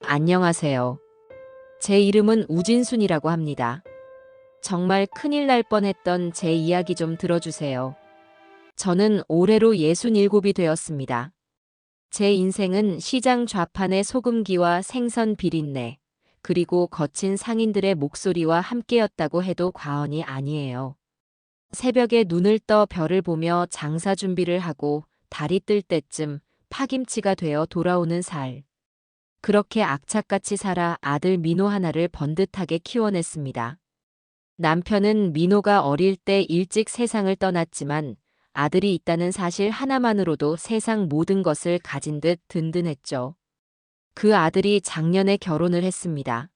안녕하세요. 제 이름은 우진순이라고 합니다. 정말 큰일 날 뻔했던 제 이야기 좀 들어주세요. 저는 올해로 67이 되었습니다. 제 인생은 시장 좌판의 소금기와 생선 비린내, 그리고 거친 상인들의 목소리와 함께였다고 해도 과언이 아니에요. 새벽에 눈을 떠 별을 보며 장사 준비를 하고 달이 뜰 때쯤 파김치가 되어 돌아오는 살. 그렇게 악착같이 살아 아들 민호 하나를 번듯하게 키워냈습니다. 남편은 민호가 어릴 때 일찍 세상을 떠났지만 아들이 있다는 사실 하나만으로도 세상 모든 것을 가진 듯 든든했죠. 그 아들이 작년에 결혼을 했습니다.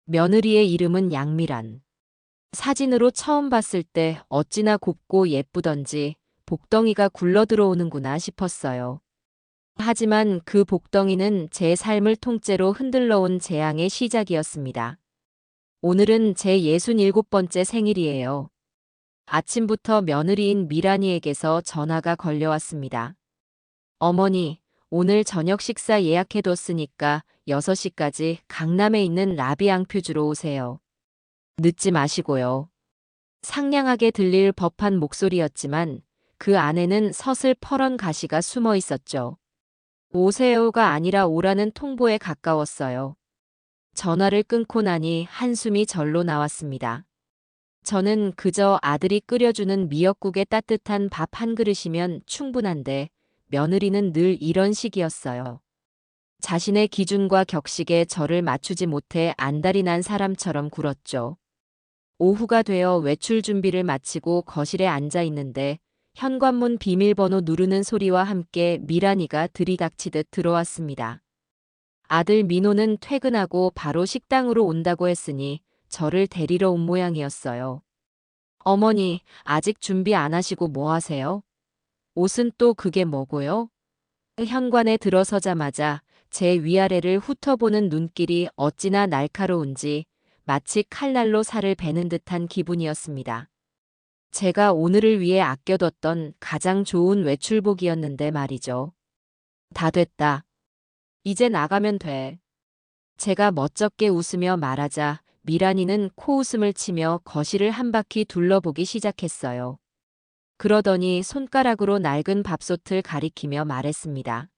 며느리의 이름은 양미란. 사진으로 처음 봤을 때 어찌나 곱고 예쁘던지 복덩이가 굴러 들어오는구나 싶었어요. 하지만 그 복덩이는 제 삶을 통째로 흔들러 온 재앙의 시작이었습니다. 오늘은 제 67번째 생일이에요. 아침부터 며느리인 미란이에게서 전화가 걸려왔습니다. 어머니, 오늘 저녁 식사 예약해뒀으니까 6시까지 강남에 있는 라비앙퓨주로 오세요. 늦지 마시고요. 상냥하게 들릴 법한 목소리였지만 그 안에는 서슬퍼런 가시가 숨어 있었죠. 오세요가 아니라 오라는 통보에 가까웠어요. 전화를 끊고 나니 한숨이 절로 나왔습니다. 저는 그저 아들이 끓여주는 미역국에 따뜻한 밥 한 그릇이면 충분한데 며느리는 늘 이런 식이었어요. 자신의 기준과 격식에 저를 맞추지 못해 안달이 난 사람처럼 굴었죠. 오후가 되어 외출 준비를 마치고 거실에 앉아 있는데 현관문 비밀번호 누르는 소리와 함께 미란이가 들이닥치듯 들어왔습니다. 아들 민호는 퇴근하고 바로 식당으로 온다고 했으니 저를 데리러 온 모양이었어요. 어머니, 아직 준비 안 하시고 뭐 하세요? 옷은 또 그게 뭐고요? 현관에 들어서자마자 제 위아래를 훑어보는 눈길이 어찌나 날카로운지 마치 칼날로 살을 베는 듯한 기분이었습니다. 제가 오늘을 위해 아껴뒀던 가장 좋은 외출복이었는데 말이죠. 다 됐다. 이제 나가면 돼. 제가 멋쩍게 웃으며 말하자 미란이는 코웃음을 치며 거실을 한 바퀴 둘러보기 시작했어요. 그러더니 손가락으로 낡은 밥솥을 가리키며 말했습니다.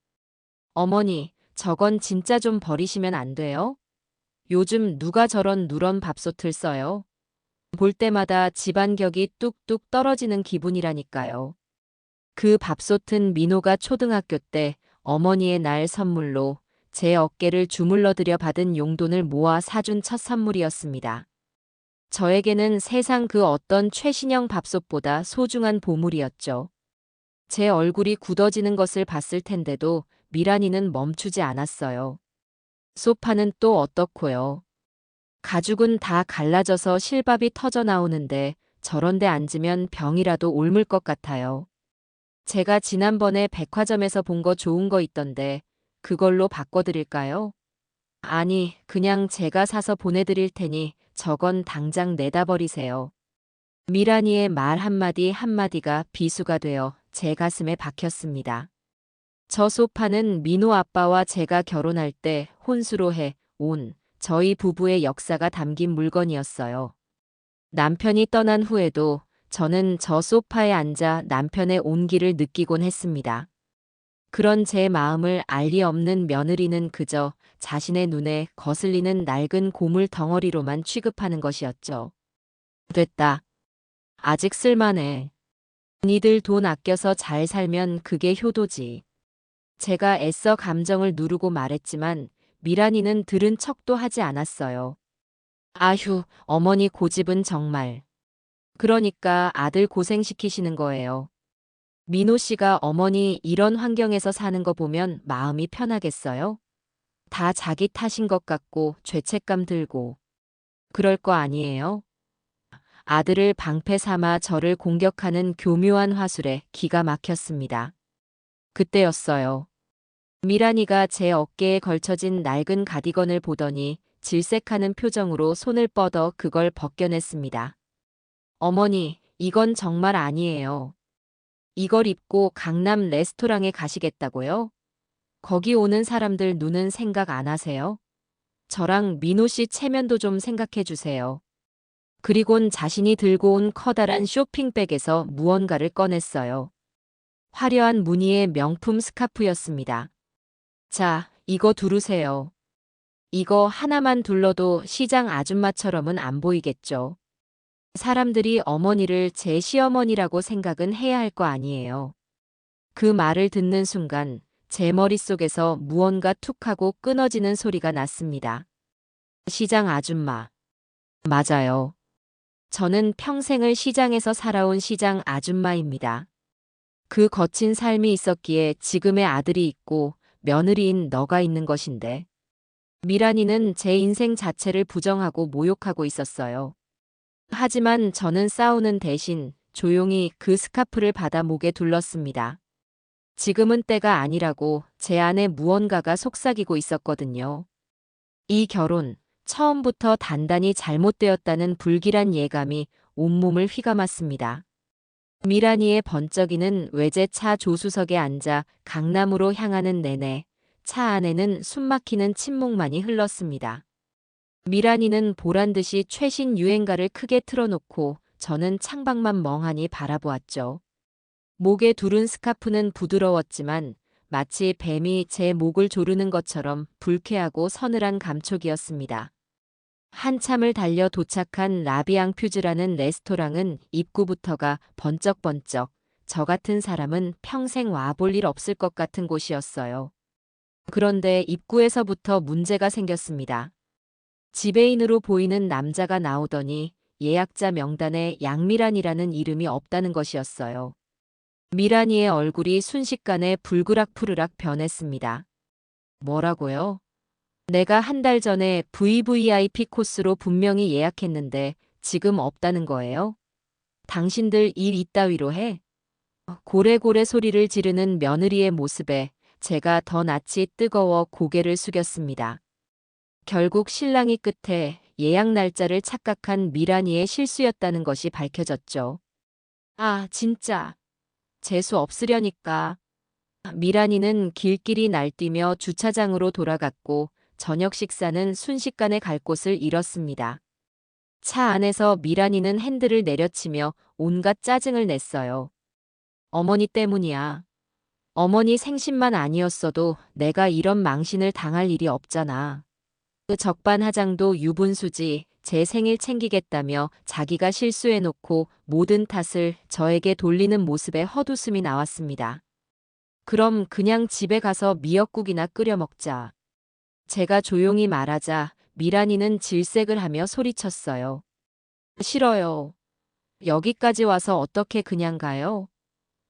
어머니, 저건 진짜 좀 버리시면 안 돼요? 요즘 누가 저런 누런 밥솥을 써요? 볼 때마다 집안격이 뚝뚝 떨어지는 기분이라니까요. 그 밥솥은 민호가 초등학교 때 어머니의 날 선물로 제 어깨를 주물러드려 받은 용돈을 모아 사준 첫 선물이었습니다. 저에게는 세상 그 어떤 최신형 밥솥보다 소중한 보물이었죠. 제 얼굴이 굳어지는 것을 봤을 텐데도 미란이는 멈추지 않았어요. 소파는 또 어떻고요? 가죽은 다 갈라져서 실밥이 터져 나오는데 저런 데 앉으면 병이라도 옮을 것 같아요. 제가 지난번에 백화점에서 본 거 좋은 거 있던데 그걸로 바꿔드릴까요? 아니, 그냥 제가 사서 보내드릴 테니 저건 당장 내다 버리세요. 미란이의 말 한마디 한마디가 비수가 되어 제 가슴에 박혔습니다. 저 소파는 민호 아빠와 제가 결혼할 때 혼수로 해 온 저희 부부의 역사가 담긴 물건이었어요. 남편이 떠난 후에도 저는 저 소파에 앉아 남편의 온기를 느끼곤 했습니다. 그런 제 마음을 알리 없는 며느리는 그저 자신의 눈에 거슬리는 낡은 고물 덩어리로만 취급하는 것이었죠. 됐다. 아직 쓸만해. 니들 돈 아껴서 잘 살면 그게 효도지. 제가 애써 감정을 누르고 말했지만 미란이는 들은 척도 하지 않았어요. 아휴, 어머니 고집은 정말. 그러니까 아들 고생시키시는 거예요. 민호 씨가 어머니 이런 환경에서 사는 거 보면 마음이 편하겠어요? 다 자기 탓인 것 같고 죄책감 들고. 그럴 거 아니에요? 아들을 방패 삼아 저를 공격하는 교묘한 화술에 기가 막혔습니다. 그때였어요. 미란이가 제 어깨에 걸쳐진 낡은 가디건을 보더니 질색하는 표정으로 손을 뻗어 그걸 벗겨냈습니다. 어머니, 이건 정말 아니에요. 이걸 입고 강남 레스토랑에 가시겠다고요? 거기 오는 사람들 눈은 생각 안 하세요? 저랑 민호 씨 체면도 좀 생각해 주세요. 그리곤 자신이 들고 온 커다란 쇼핑백에서 무언가를 꺼냈어요. 화려한 무늬의 명품 스카프였습니다. 자, 이거 두르세요. 이거 하나만 둘러도 시장 아줌마처럼은 안 보이겠죠. 사람들이 어머니를 제 시어머니라고 생각은 해야 할 거 아니에요. 그 말을 듣는 순간 제 머릿속에서 무언가 툭 하고 끊어지는 소리가 났습니다. 시장 아줌마. 맞아요. 저는 평생을 시장에서 살아온 시장 아줌마입니다. 그 거친 삶이 있었기에 지금의 아들이 있고 며느리인 너가 있는 것인데. 미란이는 제 인생 자체를 부정하고 모욕하고 있었어요. 하지만 저는 싸우는 대신 조용히 그 스카프를 받아 목에 둘렀습니다. 지금은 때가 아니라고 제 안에 무언가가 속삭이고 있었거든요. 이 결혼, 처음부터 단단히 잘못되었다는 불길한 예감이 온몸을 휘감았습니다. 미란이의 번쩍이는 외제차 조수석에 앉아 강남으로 향하는 내내 차 안에는 숨막히는 침묵만이 흘렀습니다. 미란이는 보란듯이 최신 유행가를 크게 틀어놓고 저는 창밖만 멍하니 바라보았죠. 목에 두른 스카프는 부드러웠지만 마치 뱀이 제 목을 조르는 것처럼 불쾌하고 서늘한 감촉이었습니다. 한참을 달려 도착한 라비앙퓨즈라는 레스토랑은 입구부터가 번쩍번쩍 저 같은 사람은 평생 와볼 일 없을 것 같은 곳이었어요. 그런데 입구에서부터 문제가 생겼습니다. 지배인으로 보이는 남자가 나오더니 예약자 명단에 양미란이라는 이름이 없다는 것이었어요. 미란이의 얼굴이 순식간에 불그락푸르락 변했습니다. 뭐라고요? 내가 한 달 전에 VVIP 코스로 분명히 예약했는데 지금 없다는 거예요? 당신들 일 이따위로 해? 고래고래 소리를 지르는 며느리의 모습에 제가 더 낯이 뜨거워 고개를 숙였습니다. 결국 신랑이 끝에 예약 날짜를 착각한 미란이의 실수였다는 것이 밝혀졌죠. 아, 진짜. 재수 없으려니까. 미란이는 길길이 날뛰며 주차장으로 돌아갔고 저녁 식사는 순식간에 갈 곳을 잃었습니다. 차 안에서 미란이는 핸들을 내려치며 온갖 짜증을 냈어요. 어머니 때문이야. 어머니 생신만 아니었어도 내가 이런 망신을 당할 일이 없잖아. 그 적반하장도 유분수지 제 생일 챙기겠다며 자기가 실수해놓고 모든 탓을 저에게 돌리는 모습에 헛웃음이 나왔습니다. 그럼 그냥 집에 가서 미역국이나 끓여 먹자. 제가 조용히 말하자 미란이는 질색을 하며 소리쳤어요. 싫어요. 여기까지 와서 어떻게 그냥 가요?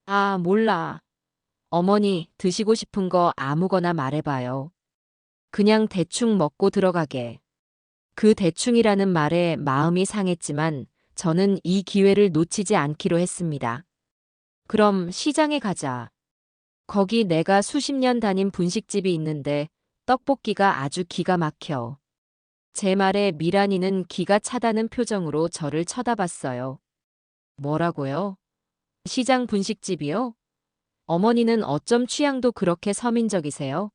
아, 몰라. 어머니, 드시고 싶은 거 아무거나 말해봐요. 그냥 대충 먹고 들어가게. 그 대충이라는 말에 마음이 상했지만 저는 이 기회를 놓치지 않기로 했습니다. 그럼 시장에 가자. 거기 내가 수십 년 다닌 분식집이 있는데 떡볶이가 아주 기가 막혀. 제 말에 미란이는 기가 차다는 표정으로 저를 쳐다봤어요. 뭐라고요? 시장 분식집이요? 어머니는 어쩜 취향도 그렇게 서민적이세요?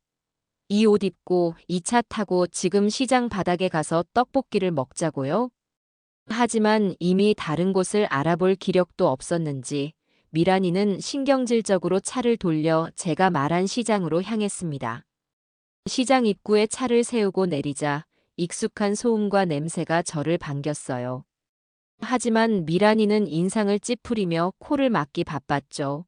이 옷 입고 이 차 타고 지금 시장 바닥에 가서 떡볶이를 먹자고요? 하지만 이미 다른 곳을 알아볼 기력도 없었는지 미란이는 신경질적으로 차를 돌려 제가 말한 시장으로 향했습니다. 시장 입구에 차를 세우고 내리자 익숙한 소음과 냄새가 저를 반겼어요. 하지만 미란이는 인상을 찌푸리며 코를 막기 바빴죠.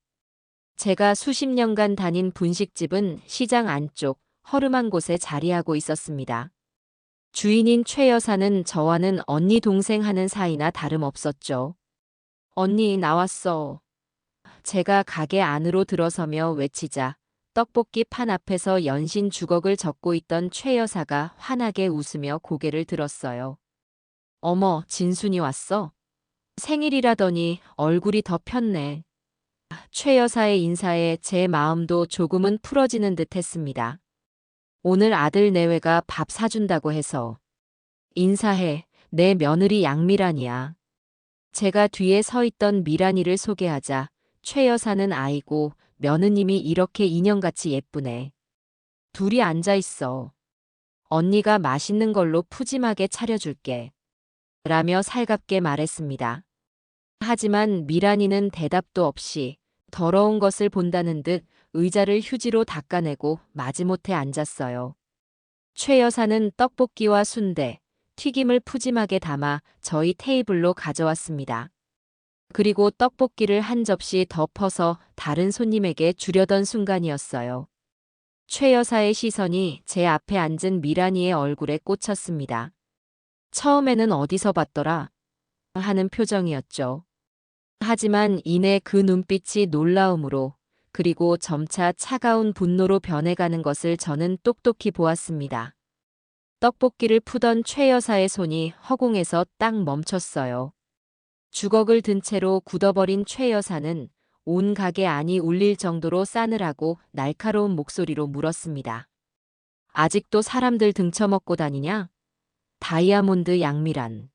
제가 수십 년간 다닌 분식집은 시장 안쪽 허름한 곳에 자리하고 있었습니다. 주인인 최 여사는 저와는 언니 동생 하는 사이나 다름없었죠. 언니 나왔어. 제가 가게 안으로 들어서며 외치자 떡볶이 판 앞에서 연신 주걱을 젓고 있던 최 여사가 환하게 웃으며 고개를 들었어요. 어머, 진순이 왔어? 생일이라더니 얼굴이 더 폈네. 최 여사의 인사에 제 마음도 조금은 풀어지는 듯 했습니다. 오늘 아들 내외가 밥 사준다고 해서. 인사해, 내 며느리 양미란이야. 제가 뒤에 서 있던 미란이를 소개하자 최 여사는 아이고 며느님이 이렇게 인형같이 예쁘네. 둘이 앉아 있어. 언니가 맛있는 걸로 푸짐하게 차려줄게. 라며 살갑게 말했습니다. 하지만 미란이는 대답도 없이 더러운 것을 본다는 듯 의자를 휴지로 닦아내고 마지못해 앉았어요. 최 여사는 떡볶이와 순대, 튀김을 푸짐하게 담아 저희 테이블로 가져왔습니다. 그리고 떡볶이를 한 접시 더 퍼서 다른 손님에게 주려던 순간이었어요. 최 여사의 시선이 제 앞에 앉은 미란이의 얼굴에 꽂혔습니다. 처음에는 어디서 봤더라? 하는 표정이었죠. 하지만 이내 그 눈빛이 놀라움으로 그리고 점차 차가운 분노로 변해가는 것을 저는 똑똑히 보았습니다. 떡볶이를 푸던 최 여사의 손이 허공에서 딱 멈췄어요. 주걱을 든 채로 굳어버린 최 여사는 온 가게 안이 울릴 정도로 싸늘하고 날카로운 목소리로 물었습니다. 아직도 사람들 등쳐먹고 다니냐? 다이아몬드 양미란.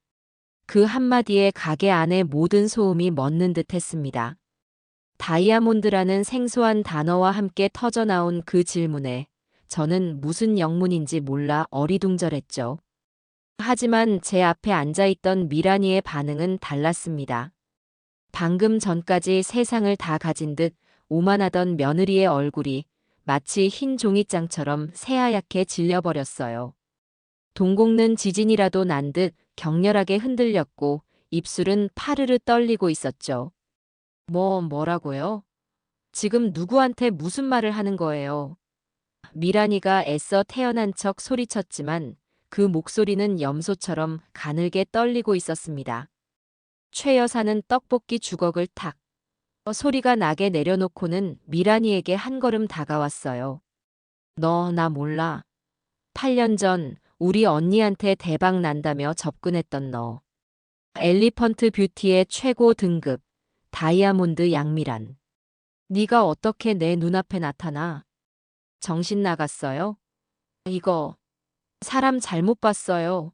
그 한마디에 가게 안의 모든 소음이 멎는 듯 했습니다. 다이아몬드라는 생소한 단어와 함께 터져나온 그 질문에 저는 무슨 영문인지 몰라 어리둥절했죠. 하지만 제 앞에 앉아있던 미란이의 반응은 달랐습니다. 방금 전까지 세상을 다 가진 듯 오만하던 며느리의 얼굴이 마치 흰 종이장처럼 새하얗게 질려버렸어요. 동공는 지진이라도 난 듯 격렬하게 흔들렸고 입술은 파르르 떨리고 있었죠. 뭐라고요? 지금 누구한테 무슨 말을 하는 거예요? 미란이가 애써 태어난 척 소리쳤지만 그 목소리는 염소처럼 가늘게 떨리고 있었습니다. 최 여사는 떡볶이 주걱을 탁 소리가 나게 내려놓고는 미란이에게 한 걸음 다가왔어요. 너 나 몰라. 8년 전 우리 언니한테 대박 난다며 접근했던 너. 엘리펀트 뷰티의 최고 등급 다이아몬드 양미란. 네가 어떻게 내 눈앞에 나타나? 정신 나갔어요? 이거 사람 잘못 봤어요.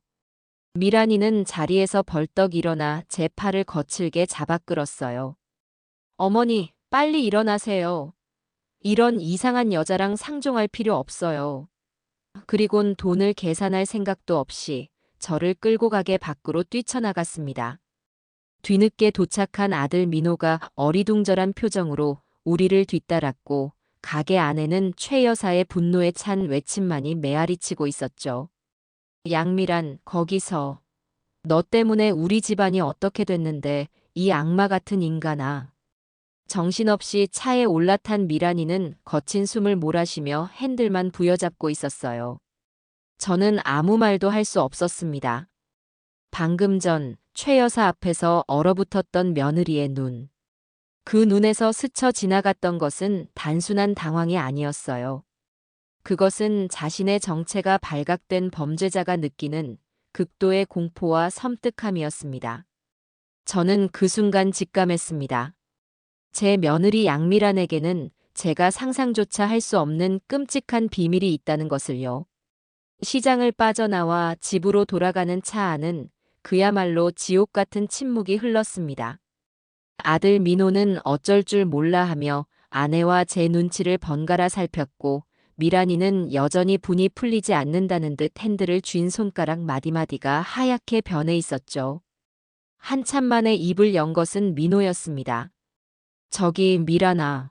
미란이는 자리에서 벌떡 일어나 제 팔을 거칠게 잡아 끌었어요. 어머니, 빨리 일어나세요. 이런 이상한 여자랑 상종할 필요 없어요. 그리곤 돈을 계산할 생각도 없이 저를 끌고 가게 밖으로 뛰쳐나갔습니다. 뒤늦게 도착한 아들 민호가 어리둥절한 표정으로 우리를 뒤따랐고 가게 안에는 최 여사의 분노에 찬 외침만이 메아리치고 있었죠. 양미란, 거기서. 너 때문에 우리 집안이 어떻게 됐는데 이 악마 같은 인간아. 정신없이 차에 올라탄 미란이는 거친 숨을 몰아쉬며 핸들만 부여잡고 있었어요. 저는 아무 말도 할 수 없었습니다. 방금 전 최 여사 앞에서 얼어붙었던 며느리의 눈. 그 눈에서 스쳐 지나갔던 것은 단순한 당황이 아니었어요. 그것은 자신의 정체가 발각된 범죄자가 느끼는 극도의 공포와 섬뜩함이었습니다. 저는 그 순간 직감했습니다. 제 며느리 양미란에게는 제가 상상조차 할 수 없는 끔찍한 비밀이 있다는 것을요. 시장을 빠져나와 집으로 돌아가는 차 안은 그야말로 지옥 같은 침묵이 흘렀습니다. 아들 민호는 어쩔 줄 몰라 하며 아내와 제 눈치를 번갈아 살폈고 미란이는 여전히 분이 풀리지 않는다는 듯 핸들을 쥔 손가락 마디마디가 하얗게 변해 있었죠. 한참 만에 입을 연 것은 민호였습니다. 저기 미란아.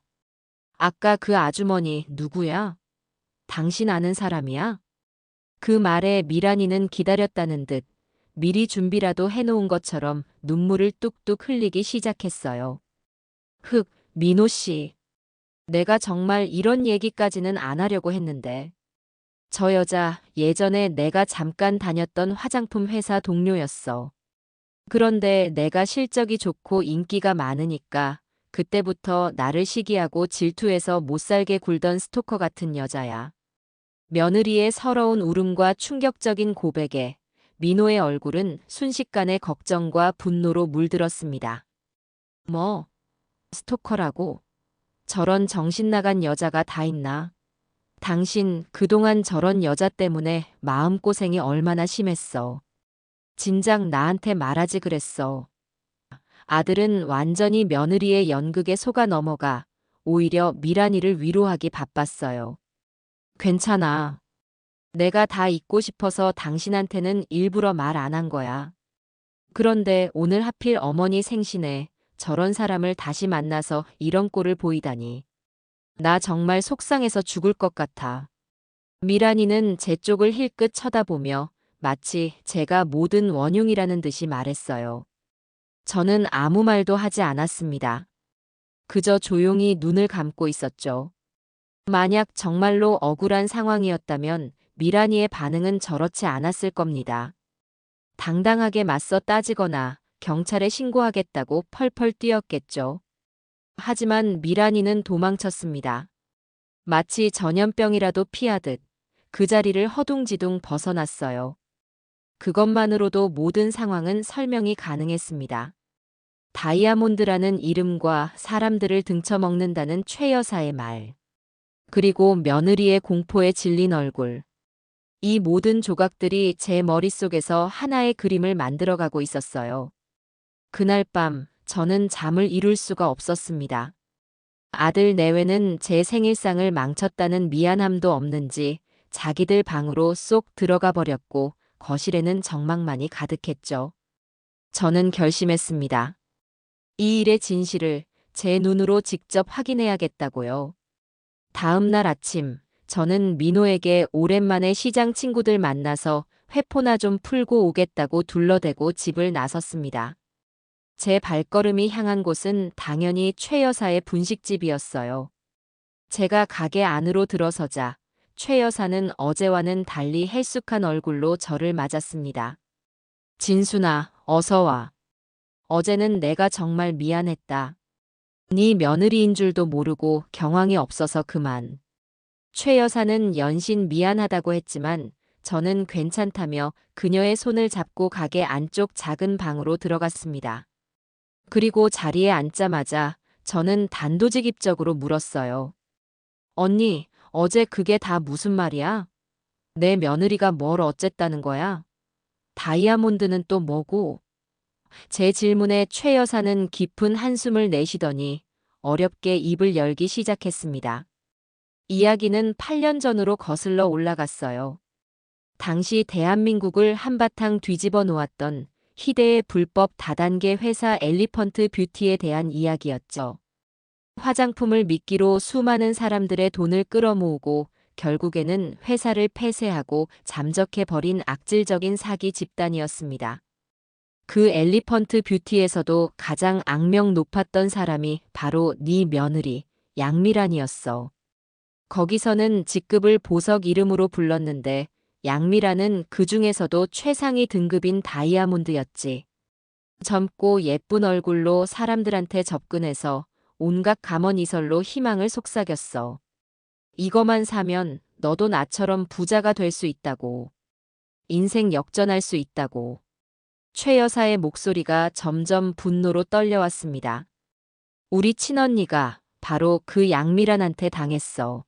아까 그 아주머니 누구야? 당신 아는 사람이야? 그 말에 미란이는 기다렸다는 듯 미리 준비라도 해놓은 것처럼 눈물을 뚝뚝 흘리기 시작했어요. 민호 씨. 내가 정말 이런 얘기까지는 안 하려고 했는데. 저 여자 예전에 내가 잠깐 다녔던 화장품 회사 동료였어. 그런데 내가 실적이 좋고 인기가 많으니까 그때부터 나를 시기하고 질투해서 못살게 굴던 스토커 같은 여자야. 며느리의 서러운 울음과 충격적인 고백에 민호의 얼굴은 순식간에 걱정과 분노로 물들었습니다. 뭐? 스토커라고? 저런 정신 나간 여자가 다 있나? 당신 그동안 저런 여자 때문에 마음고생이 얼마나 심했어. 진작 나한테 말하지 그랬어. 아들은 완전히 며느리의 연극에 속아 넘어가 오히려 미란이를 위로하기 바빴어요. 괜찮아. 내가 다 잊고 싶어서 당신한테는 일부러 말 안 한 거야. 그런데 오늘 하필 어머니 생신에 저런 사람을 다시 만나서 이런 꼴을 보이다니. 나 정말 속상해서 죽을 것 같아. 미란이는 제 쪽을 힐끗 쳐다보며 마치 제가 모든 원흉이라는 듯이 말했어요. 저는 아무 말도 하지 않았습니다. 그저 조용히 눈을 감고 있었죠. 만약 정말로 억울한 상황이었다면 미란이의 반응은 저렇지 않았을 겁니다. 당당하게 맞서 따지거나 경찰에 신고하겠다고 펄펄 뛰었겠죠. 하지만 미란이는 도망쳤습니다. 마치 전염병이라도 피하듯 그 자리를 허둥지둥 벗어났어요. 그것만으로도 모든 상황은 설명이 가능했습니다. 다이아몬드라는 이름과 사람들을 등쳐먹는다는 최 여사의 말. 그리고 며느리의 공포에 질린 얼굴. 이 모든 조각들이 제 머릿속에서 하나의 그림을 만들어가고 있었어요. 그날 밤 저는 잠을 이룰 수가 없었습니다. 아들 내외는 제 생일상을 망쳤다는 미안함도 없는지 자기들 방으로 쏙 들어가 버렸고 거실에는 적막만이 가득했죠. 저는 결심했습니다. 이 일의 진실을 제 눈으로 직접 확인해야겠다고요. 다음 날 아침 저는 민호에게 오랜만에 시장 친구들 만나서 회포나 좀 풀고 오겠다고 둘러대고 집을 나섰습니다. 제 발걸음이 향한 곳은 당연히 최 여사의 분식집이었어요. 제가 가게 안으로 들어서자 최 여사는 어제와는 달리 헬쑥한 얼굴로 저를 맞았습니다. 진순아, 어서 와. 어제는 내가 정말 미안했다. 네 며느리인 줄도 모르고 경황이 없어서 그만. 최 여사는 연신 미안하다고 했지만 저는 괜찮다며 그녀의 손을 잡고 가게 안쪽 작은 방으로 들어갔습니다. 그리고 자리에 앉자마자 저는 단도직입적으로 물었어요. 언니, 어제 그게 다 무슨 말이야? 내 며느리가 뭘 어쨌다는 거야? 다이아몬드는 또 뭐고? 제 질문에 최 여사는 깊은 한숨을 내쉬더니 어렵게 입을 열기 시작했습니다. 이야기는 8년 전으로 거슬러 올라갔어요. 당시 대한민국을 한바탕 뒤집어 놓았던 희대의 불법 다단계 회사 엘리펀트 뷰티에 대한 이야기였죠. 화장품을 미끼로 수많은 사람들의 돈을 끌어모으고 결국에는 회사를 폐쇄하고 잠적해버린 악질적인 사기 집단이었습니다. 그 엘리펀트 뷰티에서도 가장 악명 높았던 사람이 바로 네 며느리 양미란이었어. 거기서는 직급을 보석 이름으로 불렀는데 양미란은 그 중에서도 최상위 등급인 다이아몬드였지. 젊고 예쁜 얼굴로 사람들한테 접근해서 온갖 감언이설로 희망을 속삭였어. 이거만 사면 너도 나처럼 부자가 될 수 있다고. 인생 역전할 수 있다고. 최 여사의 목소리가 점점 분노로 떨려왔습니다. 우리 친언니가 바로 그 양미란한테 당했어.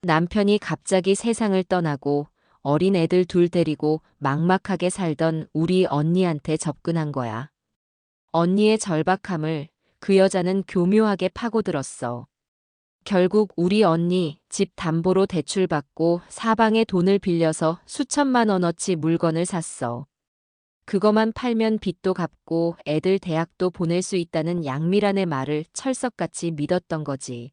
남편이 갑자기 세상을 떠나고 어린 애들 둘 데리고 막막하게 살던 우리 언니한테 접근한 거야. 언니의 절박함을 그 여자는 교묘하게 파고들었어. 결국 우리 언니 집 담보로 대출받고 사방에 돈을 빌려서 수천만 원어치 물건을 샀어. 그거만 팔면 빚도 갚고 애들 대학도 보낼 수 있다는 양미란의 말을 철석같이 믿었던 거지.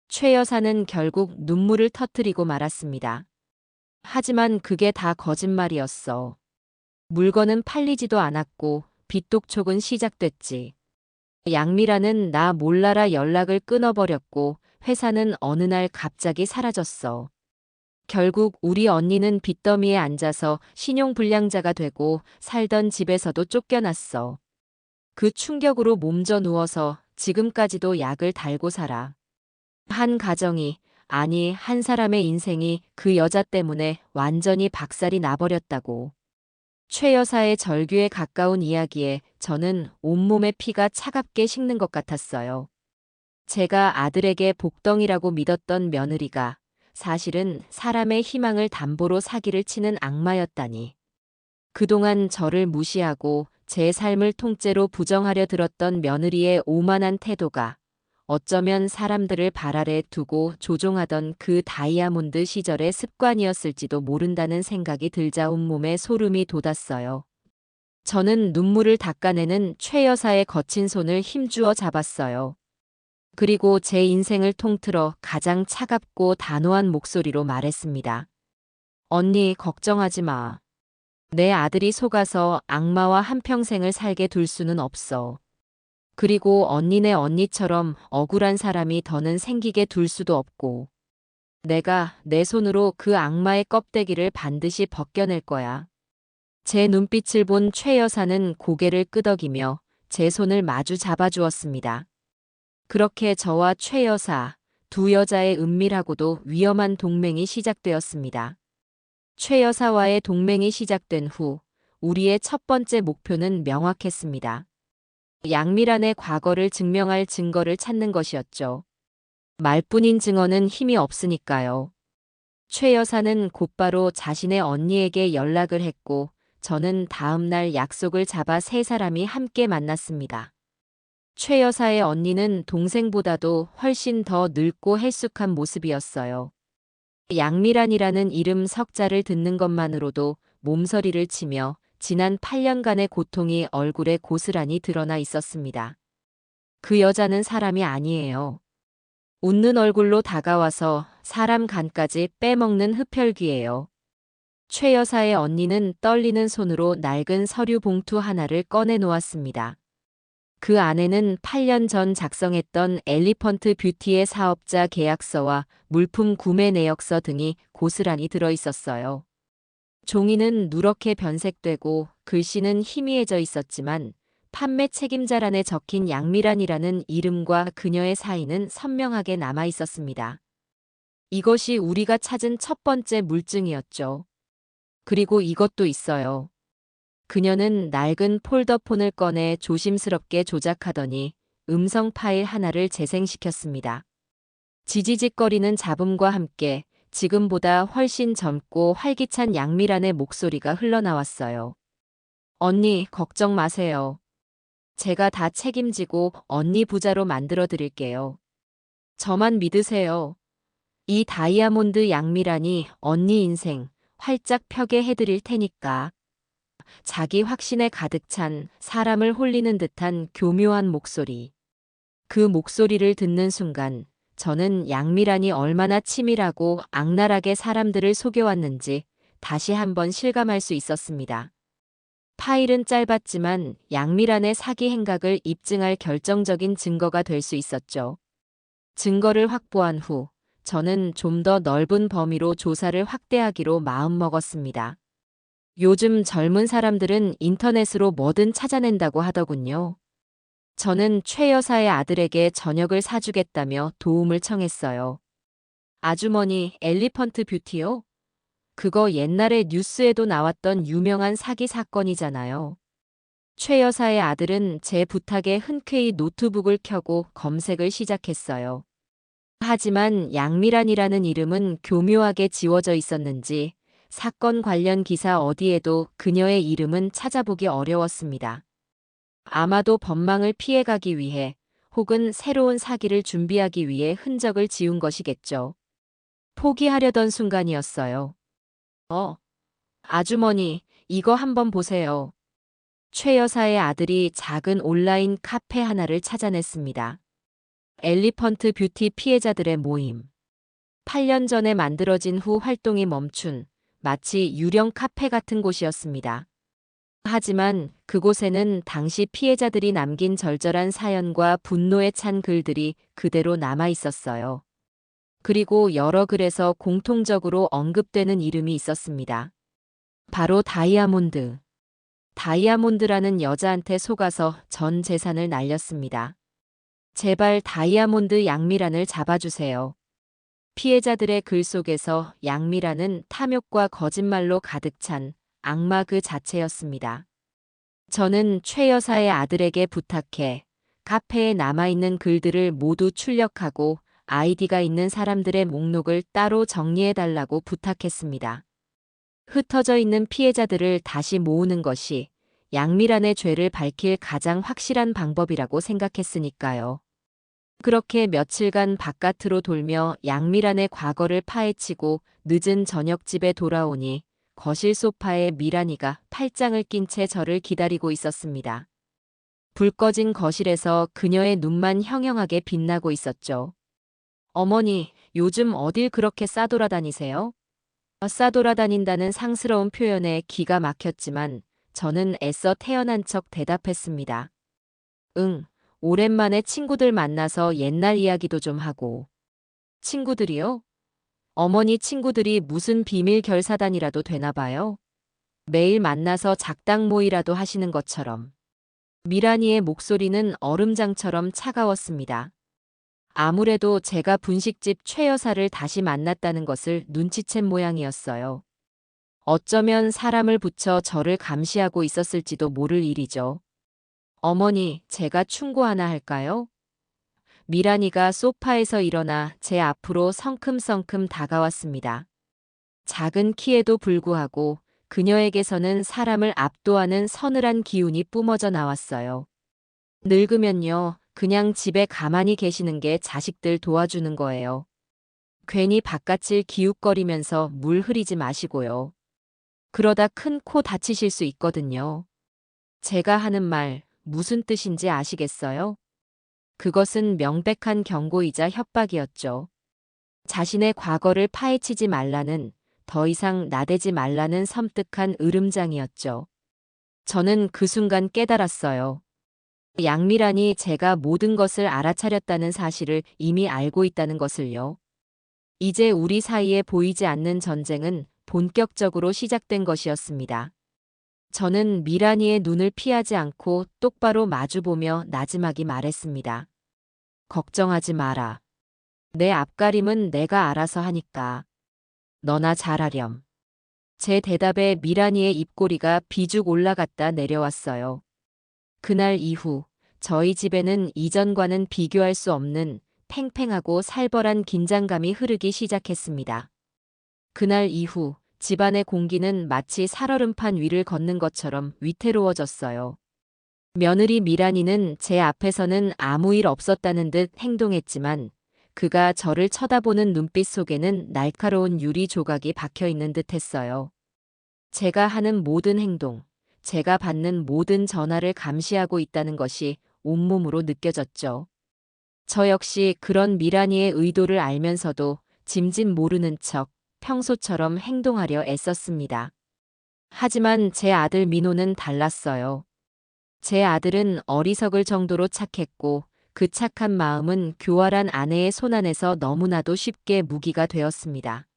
최 여사는 결국 눈물을 터뜨리고 말았습니다. 하지만 그게 다 거짓말이었어. 물건은 팔리지도 않았고 빚독촉은 시작됐지. 양미란은 나 몰라라 연락을 끊어버렸고 회사는 어느 날 갑자기 사라졌어. 결국 우리 언니는 빚더미에 앉아서 신용불량자가 되고 살던 집에서도 쫓겨났어. 그 충격으로 몸져 누워서 지금까지도 약을 달고 살아. 한 가정이, 아니 한 사람의 인생이 그 여자 때문에 완전히 박살이 나버렸다고. 최 여사의 절규에 가까운 이야기에 저는 온몸의 피가 차갑게 식는 것 같았어요. 제가 아들에게 복덩이라고 믿었던 며느리가 사실은 사람의 희망을 담보로 사기를 치는 악마였다니. 그동안 저를 무시하고 제 삶을 통째로 부정하려 들었던 며느리의 오만한 태도가 어쩌면 사람들을 발 아래 두고 조종하던 그 다이아몬드 시절의 습관이었을지도 모른다는 생각이 들자 온몸에 소름이 돋았어요. 저는 눈물을 닦아내는 최 여사의 거친 손을 힘주어 잡았어요. 그리고 제 인생을 통틀어 가장 차갑고 단호한 목소리로 말했습니다. 언니, 걱정하지 마. 내 아들이 속아서 악마와 한평생을 살게 둘 수는 없어. 그리고 언니네 언니처럼 억울한 사람이 더는 생기게 둘 수도 없고. 내가 내 손으로 그 악마의 껍데기를 반드시 벗겨낼 거야. 제 눈빛을 본 최 여사는 고개를 끄덕이며 제 손을 마주 잡아주었습니다. 그렇게 저와 최 여사, 두 여자의 은밀하고도 위험한 동맹이 시작되었습니다. 최 여사와의 동맹이 시작된 후 우리의 첫 번째 목표는 명확했습니다. 양미란의 과거를 증명할 증거를 찾는 것이었죠. 말뿐인 증언은 힘이 없으니까요. 최 여사는 곧바로 자신의 언니에게 연락을 했고 저는 다음 날 약속을 잡아 세 사람이 함께 만났습니다. 최 여사의 언니는 동생보다도 훨씬 더 늙고 헬쑥한 모습이었어요. 양미란이라는 이름 석자를 듣는 것만으로도 몸서리를 치며 지난 8년간의 고통이 얼굴에 고스란히 드러나 있었습니다. 그 여자는 사람이 아니에요. 웃는 얼굴로 다가와서 사람 간까지 빼먹는 흡혈귀예요. 최 여사의 언니는 떨리는 손으로 낡은 서류 봉투 하나를 꺼내 놓았습니다. 그 안에는 8년 전 작성했던 엘리펀트 뷰티의 사업자 계약서와 물품 구매 내역서 등이 고스란히 들어 있었어요. 종이는 누렇게 변색되고 글씨는 희미해져 있었지만 판매 책임자란에 적힌 양미란이라는 이름과 그녀의 사인은 선명하게 남아 있었습니다. 이것이 우리가 찾은 첫 번째 물증이었죠. 그리고 이것도 있어요. 그녀는 낡은 폴더폰을 꺼내 조심스럽게 조작하더니 음성 파일 하나를 재생시켰습니다. 지지직거리는 잡음과 함께 지금보다 훨씬 젊고 활기찬 양미란의 목소리가 흘러나왔어요. 언니, 걱정 마세요. 제가 다 책임지고 언니 부자로 만들어 드릴게요. 저만 믿으세요. 이 다이아몬드 양미란이 언니 인생 활짝 펴게 해드릴 테니까. 자기 확신에 가득 찬 사람을 홀리는 듯한 교묘한 목소리. 그 목소리를 듣는 순간 저는 양미란이 얼마나 치밀하고 악랄하게 사람들을 속여왔는지 다시 한번 실감할 수 있었습니다. 파일은 짧았지만 양미란의 사기 행각을 입증할 결정적인 증거가 될 수 있었죠. 증거를 확보한 후 저는 좀 더 넓은 범위로 조사를 확대하기로 마음먹었습니다. 요즘 젊은 사람들은 인터넷으로 뭐든 찾아낸다고 하더군요. 저는 최 여사의 아들에게 저녁을 사주겠다며 도움을 청했어요. 아주머니, 엘리펀트 뷰티요? 그거 옛날에 뉴스에도 나왔던 유명한 사기 사건이잖아요. 최 여사의 아들은 제 부탁에 흔쾌히 노트북을 켜고 검색을 시작했어요. 하지만 양미란이라는 이름은 교묘하게 지워져 있었는지 사건 관련 기사 어디에도 그녀의 이름은 찾아보기 어려웠습니다. 아마도 법망을 피해가기 위해 혹은 새로운 사기를 준비하기 위해 흔적을 지운 것이겠죠. 포기하려던 순간이었어요. 아주머니, 이거 한번 보세요. 최 여사의 아들이 작은 온라인 카페 하나를 찾아냈습니다. 엘리펀트 뷰티 피해자들의 모임. 8년 전에 만들어진 후 활동이 멈춘 마치 유령 카페 같은 곳이었습니다. 하지만 그곳에는 당시 피해자들이 남긴 절절한 사연과 분노에 찬 글들이 그대로 남아 있었어요. 그리고 여러 글에서 공통적으로 언급되는 이름이 있었습니다. 바로 다이아몬드. 다이아몬드라는 여자한테 속아서 전 재산을 날렸습니다. 제발 다이아몬드 양미란을 잡아주세요. 피해자들의 글 속에서 양미란은 탐욕과 거짓말로 가득 찬 악마 그 자체였습니다. 저는 최 여사의 아들에게 부탁해 카페에 남아있는 글들을 모두 출력하고 아이디가 있는 사람들의 목록을 따로 정리해달라고 부탁했습니다. 흩어져 있는 피해자들을 다시 모으는 것이 양미란의 죄를 밝힐 가장 확실한 방법이라고 생각했으니까요. 그렇게 며칠간 바깥으로 돌며 양미란의 과거를 파헤치고 늦은 저녁 집에 돌아오니 거실 소파에 미란이가 팔짱을 낀 채 저를 기다리고 있었습니다. 불 꺼진 거실에서 그녀의 눈만 형형하게 빛나고 있었죠. 어머니, 요즘 어딜 그렇게 싸돌아다니세요? 싸돌아다닌다는 상스러운 표현에 기가 막혔지만 저는 애써 태연한 척 대답했습니다. 응, 오랜만에 친구들 만나서 옛날 이야기도 좀 하고. 친구들이요? 어머니 친구들이 무슨 비밀 결사단이라도 되나 봐요. 매일 만나서 작당 모이라도 하시는 것처럼. 미란이의 목소리는 얼음장처럼 차가웠습니다. 아무래도 제가 분식집 최 여사를 다시 만났다는 것을 눈치챈 모양이었어요. 어쩌면 사람을 붙여 저를 감시하고 있었을지도 모를 일이죠. 어머니, 제가 충고 하나 할까요? 미란이가 소파에서 일어나 제 앞으로 성큼성큼 다가왔습니다. 작은 키에도 불구하고 그녀에게서는 사람을 압도하는 서늘한 기운이 뿜어져 나왔어요. 늙으면요, 그냥 집에 가만히 계시는 게 자식들 도와주는 거예요. 괜히 바깥을 기웃거리면서 물 흐리지 마시고요. 그러다 큰 코 다치실 수 있거든요. 제가 하는 말 무슨 뜻인지 아시겠어요? 그것은 명백한 경고이자 협박이었죠. 자신의 과거를 파헤치지 말라는, 더 이상 나대지 말라는 섬뜩한 으름장이었죠. 저는 그 순간 깨달았어요. 양미란이 제가 모든 것을 알아차렸다는 사실을 이미 알고 있다는 것을요. 이제 우리 사이에 보이지 않는 전쟁은 본격적으로 시작된 것이었습니다. 저는 미란이의 눈을 피하지 않고 똑바로 마주보며 나지막이 말했습니다. 걱정하지 마라. 내 앞가림은 내가 알아서 하니까. 너나 잘하렴. 제 대답에 미란이의 입꼬리가 비죽 올라갔다 내려왔어요. 그날 이후 저희 집에는 이전과는 비교할 수 없는 팽팽하고 살벌한 긴장감이 흐르기 시작했습니다. 그날 이후 집안의 공기는 마치 살얼음판 위를 걷는 것처럼 위태로워졌어요. 며느리 미란이는 제 앞에서는 아무 일 없었다는 듯 행동했지만 그가 저를 쳐다보는 눈빛 속에는 날카로운 유리 조각이 박혀 있는 듯 했어요. 제가 하는 모든 행동, 제가 받는 모든 전화를 감시하고 있다는 것이 온몸으로 느껴졌죠. 저 역시 그런 미란이의 의도를 알면서도 짐짓 모르는 척 평소처럼 행동하려 애썼습니다. 하지만 제 아들 민호는 달랐어요. 제 아들은 어리석을 정도로 착했고 그 착한 마음은 교활한 아내의 손안에서 너무나도 쉽게 무기가 되었습니다.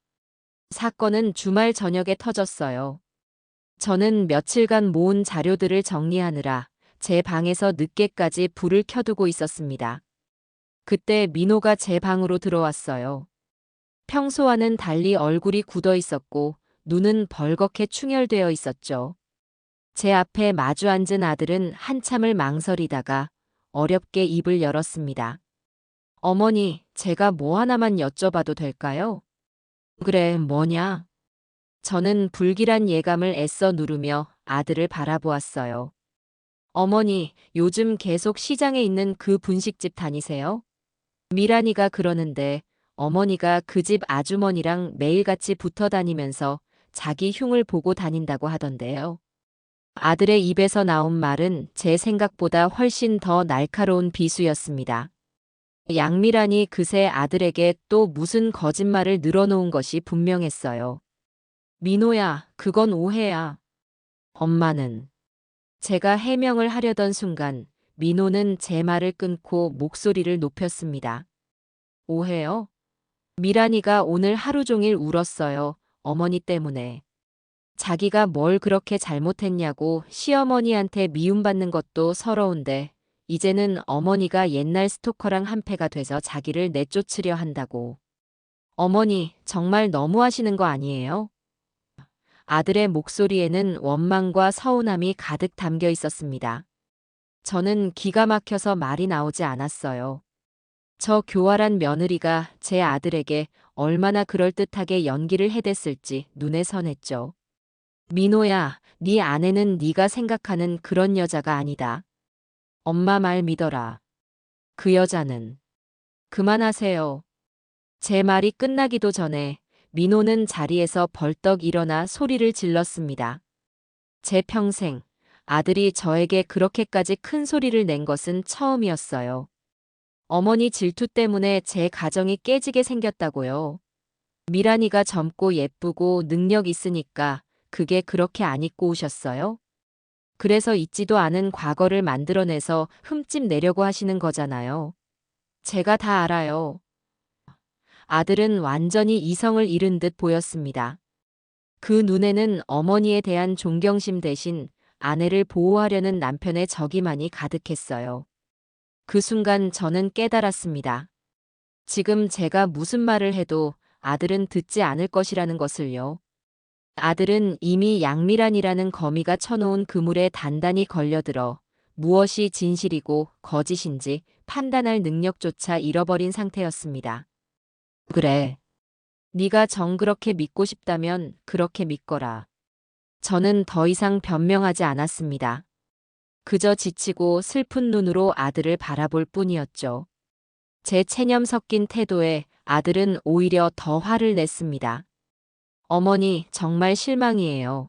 사건은 주말 저녁에 터졌어요. 저는 며칠간 모은 자료들을 정리하느라 제 방에서 늦게까지 불을 켜두고 있었습니다. 그때 민호가 제 방으로 들어왔어요. 평소와는 달리 얼굴이 굳어 있었고 눈은 벌겋게 충혈되어 있었죠. 제 앞에 마주 앉은 아들은 한참을 망설이다가 어렵게 입을 열었습니다. 어머니, 제가 뭐 하나만 여쭤봐도 될까요? 그래, 뭐냐? 저는 불길한 예감을 애써 누르며 아들을 바라보았어요. 어머니, 요즘 계속 시장에 있는 그 분식집 다니세요? 미란이가 그러는데 어머니가 그 집 아주머니랑 매일같이 붙어 다니면서 자기 흉을 보고 다닌다고 하던데요. 아들의 입에서 나온 말은 제 생각보다 훨씬 더 날카로운 비수였습니다. 양미란이 그새 아들에게 또 무슨 거짓말을 늘어놓은 것이 분명했어요. 민호야, 그건 오해야. 엄마는. 제가 해명을 하려던 순간 민호는 제 말을 끊고 목소리를 높였습니다. 오해요? 미란이가 오늘 하루 종일 울었어요. 어머니 때문에. 자기가 뭘 그렇게 잘못했냐고 시어머니한테 미움받는 것도 서러운데 이제는 어머니가 옛날 스토커랑 한패가 돼서 자기를 내쫓으려 한다고. 어머니, 정말 너무하시는 거 아니에요? 아들의 목소리에는 원망과 서운함이 가득 담겨 있었습니다. 저는 기가 막혀서 말이 나오지 않았어요. 저 교활한 며느리가 제 아들에게 얼마나 그럴듯하게 연기를 해댔을지 눈에 선했죠. 민호야, 네 아내는 네가 생각하는 그런 여자가 아니다. 엄마 말 믿어라. 그 여자는 그만하세요. 제 말이 끝나기도 전에 민호는 자리에서 벌떡 일어나 소리를 질렀습니다. 제 평생 아들이 저에게 그렇게까지 큰 소리를 낸 것은 처음이었어요. 어머니 질투 때문에 제 가정이 깨지게 생겼다고요. 미란이가 젊고 예쁘고 능력 있으니까 그게 그렇게 안 잊고 오셨어요? 그래서 잊지도 않은 과거를 만들어내서 흠집 내려고 하시는 거잖아요. 제가 다 알아요. 아들은 완전히 이성을 잃은 듯 보였습니다. 그 눈에는 어머니에 대한 존경심 대신 아내를 보호하려는 남편의 적이만이 가득했어요. 그 순간 저는 깨달았습니다. 지금 제가 무슨 말을 해도 아들은 듣지 않을 것이라는 것을요. 아들은 이미 양미란이라는 거미가 쳐놓은 그물에 단단히 걸려들어 무엇이 진실이고 거짓인지 판단할 능력조차 잃어버린 상태였습니다. 그래. 네가 정 그렇게 믿고 싶다면 그렇게 믿거라. 저는 더 이상 변명하지 않았습니다. 그저 지치고 슬픈 눈으로 아들을 바라볼 뿐이었죠. 제 체념 섞인 태도에 아들은 오히려 더 화를 냈습니다. 어머니, 정말 실망이에요.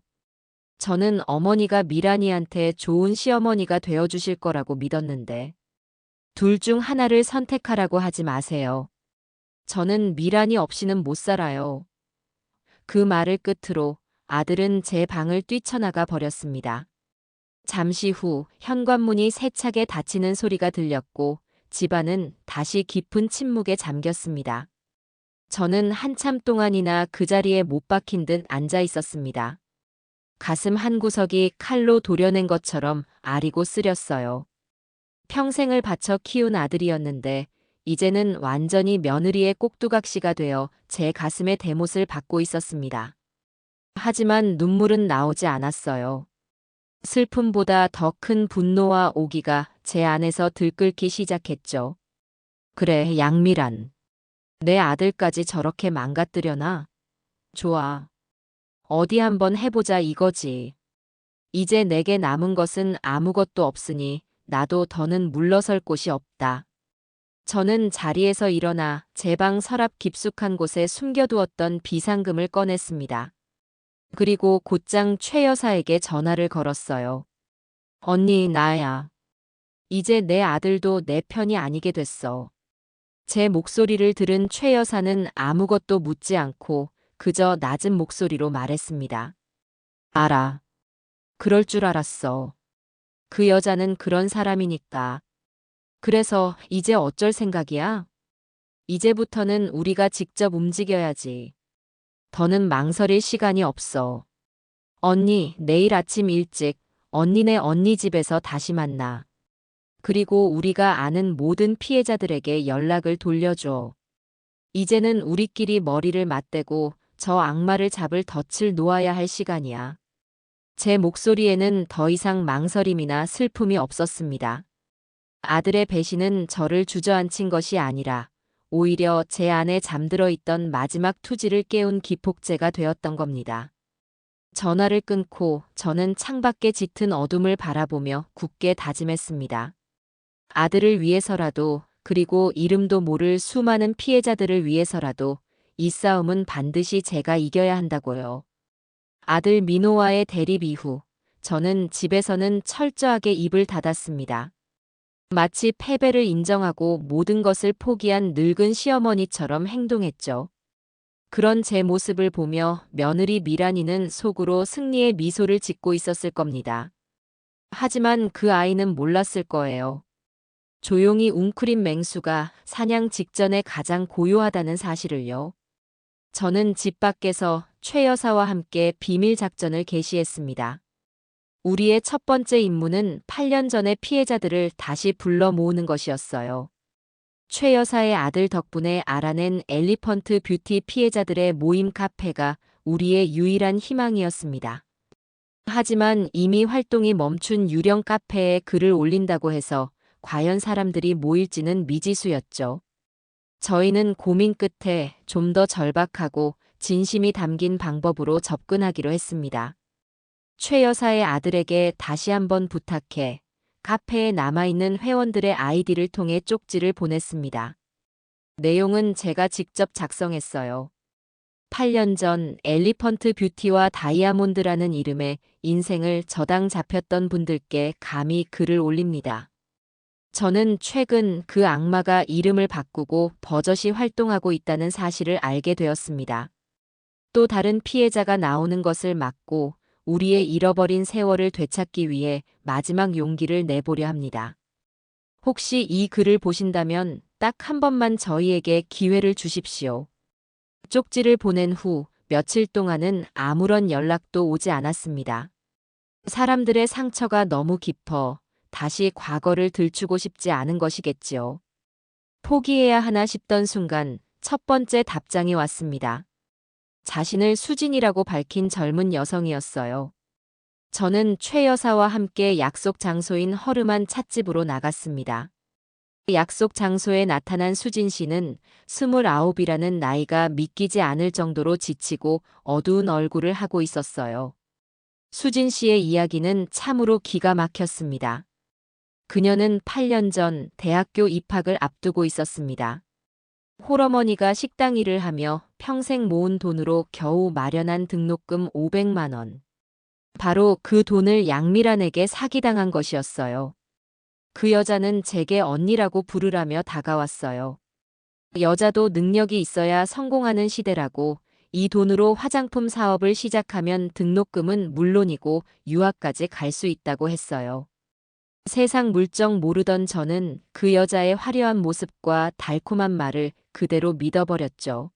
저는 어머니가 미란이한테 좋은 시어머니가 되어주실 거라고 믿었는데. 둘 중 하나를 선택하라고 하지 마세요. 저는 미란이 없이는 못 살아요. 그 말을 끝으로 아들은 제 방을 뛰쳐나가 버렸습니다. 잠시 후 현관문이 세차게 닫히는 소리가 들렸고 집안은 다시 깊은 침묵에 잠겼습니다. 저는 한참 동안이나 그 자리에 못 박힌 듯 앉아 있었습니다. 가슴 한구석이 칼로 도려낸 것처럼 아리고 쓰렸어요. 평생을 바쳐 키운 아들이었는데 이제는 완전히 며느리의 꼭두각시가 되어 제 가슴에 대못을 받고 있었습니다. 하지만 눈물은 나오지 않았어요. 슬픔보다 더 큰 분노와 오기가 제 안에서 들끓기 시작했죠. 그래, 양미란. 내 아들까지 저렇게 망가뜨려놔? 좋아. 어디 한번 해보자 이거지. 이제 내게 남은 것은 아무것도 없으니 나도 더는 물러설 곳이 없다. 저는 자리에서 일어나 제 방 서랍 깊숙한 곳에 숨겨두었던 비상금을 꺼냈습니다. 그리고 곧장 최 여사에게 전화를 걸었어요. 언니, 나야. 이제 내 아들도 내 편이 아니게 됐어. 제 목소리를 들은 최 여사는 아무것도 묻지 않고 그저 낮은 목소리로 말했습니다. 알아. 그럴 줄 알았어. 그 여자는 그런 사람이니까. 그래서 이제 어쩔 생각이야? 이제부터는 우리가 직접 움직여야지. 더는 망설일 시간이 없어. 언니, 내일 아침 일찍 언니네 언니 집에서 다시 만나. 그리고 우리가 아는 모든 피해자들에게 연락을 돌려줘. 이제는 우리끼리 머리를 맞대고 저 악마를 잡을 덫을 놓아야 할 시간이야. 제 목소리에는 더 이상 망설임이나 슬픔이 없었습니다. 아들의 배신은 저를 주저앉힌 것이 아니라 오히려 제 안에 잠들어 있던 마지막 투지를 깨운 기폭제가 되었던 겁니다. 전화를 끊고 저는 창밖에 짙은 어둠을 바라보며 굳게 다짐했습니다. 아들을 위해서라도, 그리고 이름도 모를 수많은 피해자들을 위해서라도 이 싸움은 반드시 제가 이겨야 한다고요. 아들 민호와의 대립 이후 저는 집에서는 철저하게 입을 닫았습니다. 마치 패배를 인정하고 모든 것을 포기한 늙은 시어머니처럼 행동했죠. 그런 제 모습을 보며 며느리 미란이는 속으로 승리의 미소를 짓고 있었을 겁니다. 하지만 그 아이는 몰랐을 거예요. 조용히 웅크린 맹수가 사냥 직전에 가장 고요하다는 사실을요. 저는 집 밖에서 최 여사와 함께 비밀 작전을 개시했습니다. 우리의 첫 번째 임무는 8년 전의 피해자들을 다시 불러 모으는 것이었어요. 최 여사의 아들 덕분에 알아낸 엘리펀트 뷰티 피해자들의 모임 카페가 우리의 유일한 희망이었습니다. 하지만 이미 활동이 멈춘 유령 카페에 글을 올린다고 해서 과연 사람들이 모일지는 미지수였죠. 저희는 고민 끝에 좀 더 절박하고 진심이 담긴 방법으로 접근하기로 했습니다. 최 여사의 아들에게 다시 한번 부탁해 카페에 남아있는 회원들의 아이디를 통해 쪽지를 보냈습니다. 내용은 제가 직접 작성했어요. 8년 전 엘리펀트 뷰티와 다이아몬드라는 이름의 인생을 저당 잡혔던 분들께 감히 글을 올립니다. 저는 최근 그 악마가 이름을 바꾸고 버젓이 활동하고 있다는 사실을 알게 되었습니다. 또 다른 피해자가 나오는 것을 막고 우리의 잃어버린 세월을 되찾기 위해 마지막 용기를 내보려 합니다. 혹시 이 글을 보신다면 딱 한 번만 저희에게 기회를 주십시오. 쪽지를 보낸 후 며칠 동안은 아무런 연락도 오지 않았습니다. 사람들의 상처가 너무 깊어 다시 과거를 들추고 싶지 않은 것이겠지요. 포기해야 하나 싶던 순간 첫 번째 답장이 왔습니다. 자신을 수진이라고 밝힌 젊은 여성이었어요. 저는 최 여사와 함께 약속 장소인 허름한 찻집으로 나갔습니다. 약속 장소에 나타난 수진 씨는 29이라는 나이가 믿기지 않을 정도로 지치고 어두운 얼굴을 하고 있었어요. 수진 씨의 이야기는 참으로 기가 막혔습니다. 그녀는 8년 전 대학교 입학을 앞두고 있었습니다. 홀어머니가 식당 일을 하며 평생 모은 돈으로 겨우 마련한 등록금 500만 원. 바로 그 돈을 양미란에게 사기당한 것이었어요. 그 여자는 제게 언니라고 부르라며 다가왔어요. 여자도 능력이 있어야 성공하는 시대라고 이 돈으로 화장품 사업을 시작하면 등록금은 물론이고 유학까지 갈 수 있다고 했어요. 세상 물정 모르던 저는 그 여자의 화려한 모습과 달콤한 말을 그대로 믿어버렸죠.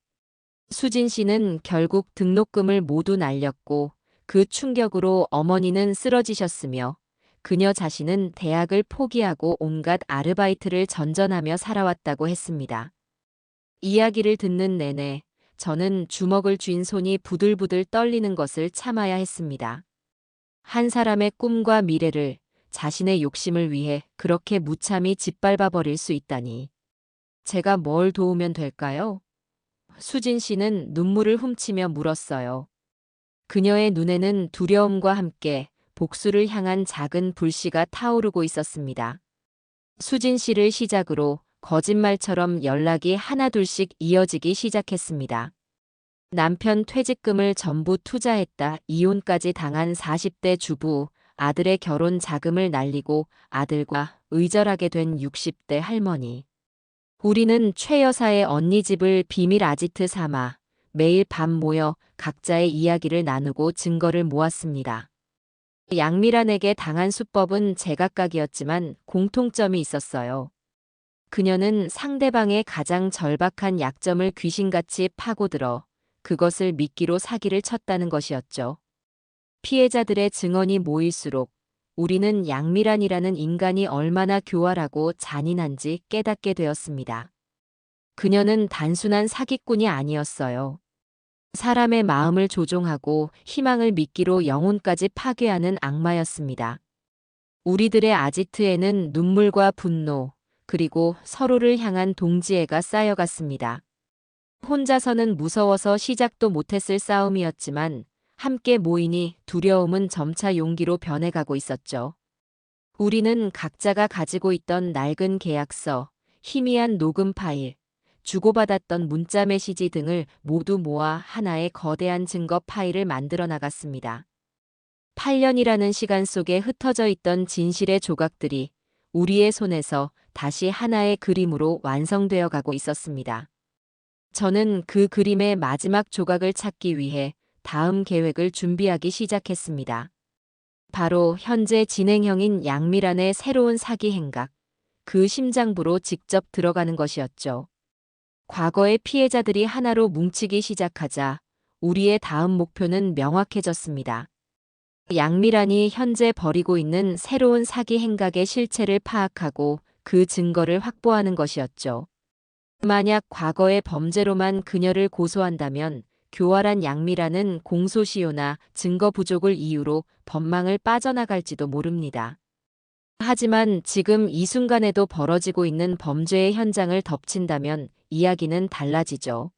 수진 씨는 결국 등록금을 모두 날렸고 그 충격으로 어머니는 쓰러지셨으며 그녀 자신은 대학을 포기하고 온갖 아르바이트를 전전하며 살아왔다고 했습니다. 이야기를 듣는 내내 저는 주먹을 쥔 손이 부들부들 떨리는 것을 참아야 했습니다. 한 사람의 꿈과 미래를 자신의 욕심을 위해 그렇게 무참히 짓밟아 버릴 수 있다니. 제가 뭘 도우면 될까요? 수진 씨는 눈물을 훔치며 물었어요. 그녀의 눈에는 두려움과 함께 복수를 향한 작은 불씨가 타오르고 있었습니다. 수진 씨를 시작으로 거짓말처럼 연락이 하나둘씩 이어지기 시작했습니다. 남편 퇴직금을 전부 투자했다 이혼까지 당한 40대 주부, 아들의 결혼 자금을 날리고 아들과 의절하게 된 60대 할머니. 우리는 최 여사의 언니 집을 비밀 아지트 삼아 매일 밤 모여 각자의 이야기를 나누고 증거를 모았습니다. 양미란에게 당한 수법은 제각각이었지만 공통점이 있었어요. 그녀는 상대방의 가장 절박한 약점을 귀신같이 파고들어 그것을 미끼로 사기를 쳤다는 것이었죠. 피해자들의 증언이 모일수록 우리는 양미란이라는 인간이 얼마나 교활하고 잔인한지 깨닫게 되었습니다. 그녀는 단순한 사기꾼이 아니었어요. 사람의 마음을 조종하고 희망을 미끼로 영혼까지 파괴하는 악마였습니다. 우리들의 아지트에는 눈물과 분노, 그리고 서로를 향한 동지애가 쌓여갔습니다. 혼자서는 무서워서 시작도 못했을 싸움이었지만 함께 모이니 두려움은 점차 용기로 변해가고 있었죠. 우리는 각자가 가지고 있던 낡은 계약서, 희미한 녹음 파일, 주고받았던 문자 메시지 등을 모두 모아 하나의 거대한 증거 파일을 만들어 나갔습니다. 8년이라는 시간 속에 흩어져 있던 진실의 조각들이 우리의 손에서 다시 하나의 그림으로 완성되어 가고 있었습니다. 저는 그 그림의 마지막 조각을 찾기 위해 다음 계획을 준비하기 시작했습니다. 바로 현재 진행형인 양미란의 새로운 사기 행각, 그 심장부로 직접 들어가는 것이었죠. 과거의 피해자들이 하나로 뭉치기 시작하자 우리의 다음 목표는 명확해졌습니다. 양미란이 현재 벌이고 있는 새로운 사기 행각의 실체를 파악하고 그 증거를 확보하는 것이었죠. 만약 과거의 범죄로만 그녀를 고소한다면 교활한 양미란은 공소시효나 증거 부족을 이유로 법망을 빠져나갈지도 모릅니다. 하지만 지금 이 순간에도 벌어지고 있는 범죄의 현장을 덮친다면 이야기는 달라지죠.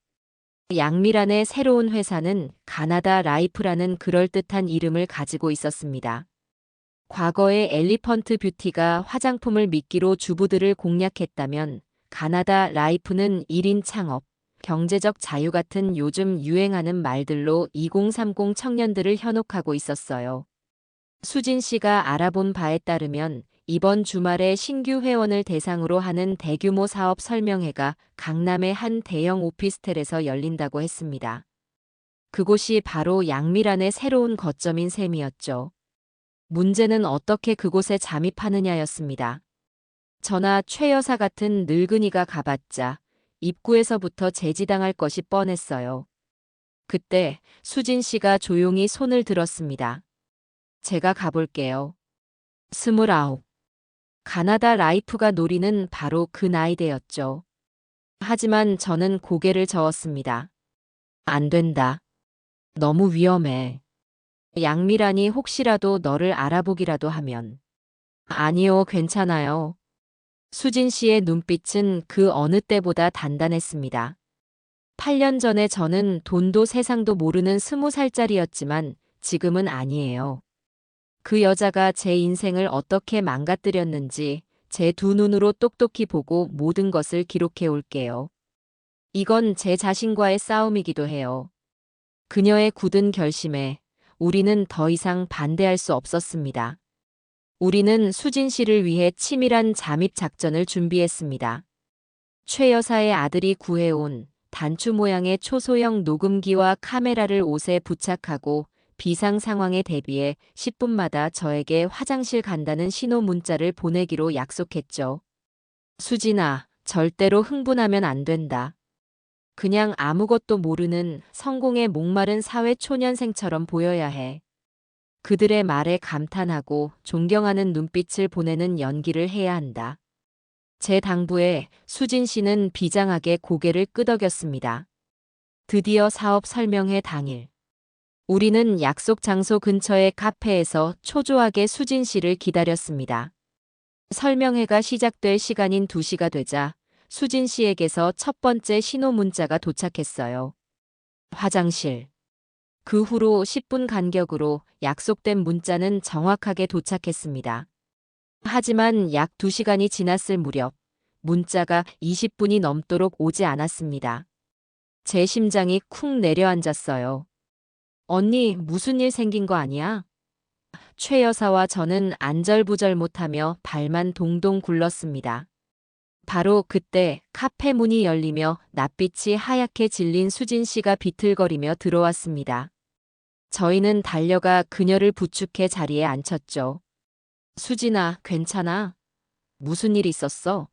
양미란의 새로운 회사는 가나다 라이프라는 그럴듯한 이름을 가지고 있었습니다. 과거의 엘리펀트 뷰티가 화장품을 미끼로 주부들을 공략했다면 가나다 라이프는 1인 창업, 경제적 자유 같은 요즘 유행하는 말들로 2030 청년들을 현혹하고 있었어요. 수진 씨가 알아본 바에 따르면 이번 주말에 신규 회원을 대상으로 하는 대규모 사업 설명회가 강남의 한 대형 오피스텔에서 열린다고 했습니다. 그곳이 바로 양미란의 새로운 거점인 셈이었죠. 문제는 어떻게 그곳에 잠입하느냐였습니다. 저나 최 여사 같은 늙은이가 가봤자 입구에서부터 제지당할 것이 뻔했어요. 그때 수진 씨가 조용히 손을 들었습니다. 제가 가볼게요. 29. 가나다 라이프가 노리는 바로 그 나이대였죠. 하지만 저는 고개를 저었습니다. 안 된다. 너무 위험해. 양미란이 혹시라도 너를 알아보기라도 하면. 아니요, 괜찮아요. 수진 씨의 눈빛은 그 어느 때보다 단단했습니다. 8년 전에 저는 돈도 세상도 모르는 20살짜리였지만 지금은 아니에요. 그 여자가 제 인생을 어떻게 망가뜨렸는지 제 두 눈으로 똑똑히 보고 모든 것을 기록해 올게요. 이건 제 자신과의 싸움이기도 해요. 그녀의 굳은 결심에 우리는 더 이상 반대할 수 없었습니다. 우리는 수진 씨를 위해 치밀한 잠입 작전을 준비했습니다. 최 여사의 아들이 구해온 단추 모양의 초소형 녹음기와 카메라를 옷에 부착하고 비상 상황에 대비해 10분마다 저에게 화장실 간다는 신호 문자를 보내기로 약속했죠. 수진아, 절대로 흥분하면 안 된다. 그냥 아무것도 모르는 성공에 목마른 사회 초년생처럼 보여야 해. 그들의 말에 감탄하고 존경하는 눈빛을 보내는 연기를 해야 한다. 제 당부에 수진 씨는 비장하게 고개를 끄덕였습니다. 드디어 사업 설명회 당일. 우리는 약속 장소 근처의 카페에서 초조하게 수진 씨를 기다렸습니다. 설명회가 시작될 시간인 2시가 되자 수진 씨에게서 첫 번째 신호 문자가 도착했어요. 화장실. 그 후로 10분 간격으로 약속된 문자는 정확하게 도착했습니다. 하지만 약 2시간이 지났을 무렵 문자가 20분이 넘도록 오지 않았습니다. 제 심장이 쿵 내려앉았어요. 언니, 무슨 일 생긴 거 아니야? 최 여사와 저는 안절부절 못하며 발만 동동 굴렀습니다. 바로 그때 카페 문이 열리며 낯빛이 하얗게 질린 수진 씨가 비틀거리며 들어왔습니다. 저희는 달려가 그녀를 부축해 자리에 앉혔죠. 수진아, 괜찮아? 무슨 일 있었어?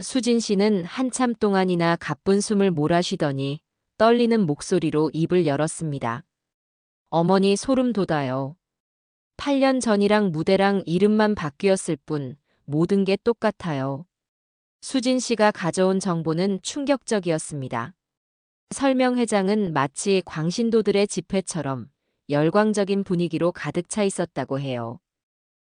수진 씨는 한참 동안이나 가쁜 숨을 몰아쉬더니 떨리는 목소리로 입을 열었습니다. 어머니, 소름 돋아요. 8년 전이랑 무대랑 이름만 바뀌었을 뿐 모든 게 똑같아요. 수진 씨가 가져온 정보는 충격적이었습니다. 설명회장은 마치 광신도들의 집회처럼 열광적인 분위기로 가득 차 있었다고 해요.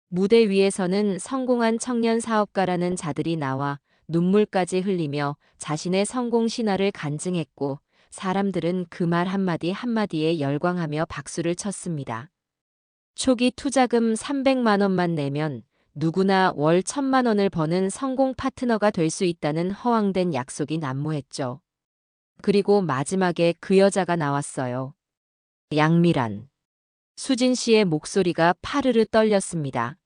무대 위에서는 성공한 청년 사업가라는 자들이 나와 눈물까지 흘리며 자신의 성공 신화를 간증했고, 사람들은 그 말 한마디 한마디에 열광하며 박수를 쳤습니다. 초기 투자금 300만 원만 내면 누구나 월 1000만 원을 버는 성공 파트너가 될 수 있다는 허황된 약속이 난무했죠. 그리고 마지막에 그 여자가 나왔어요. 양미란. 수진 씨의 목소리가 파르르 떨렸습니다.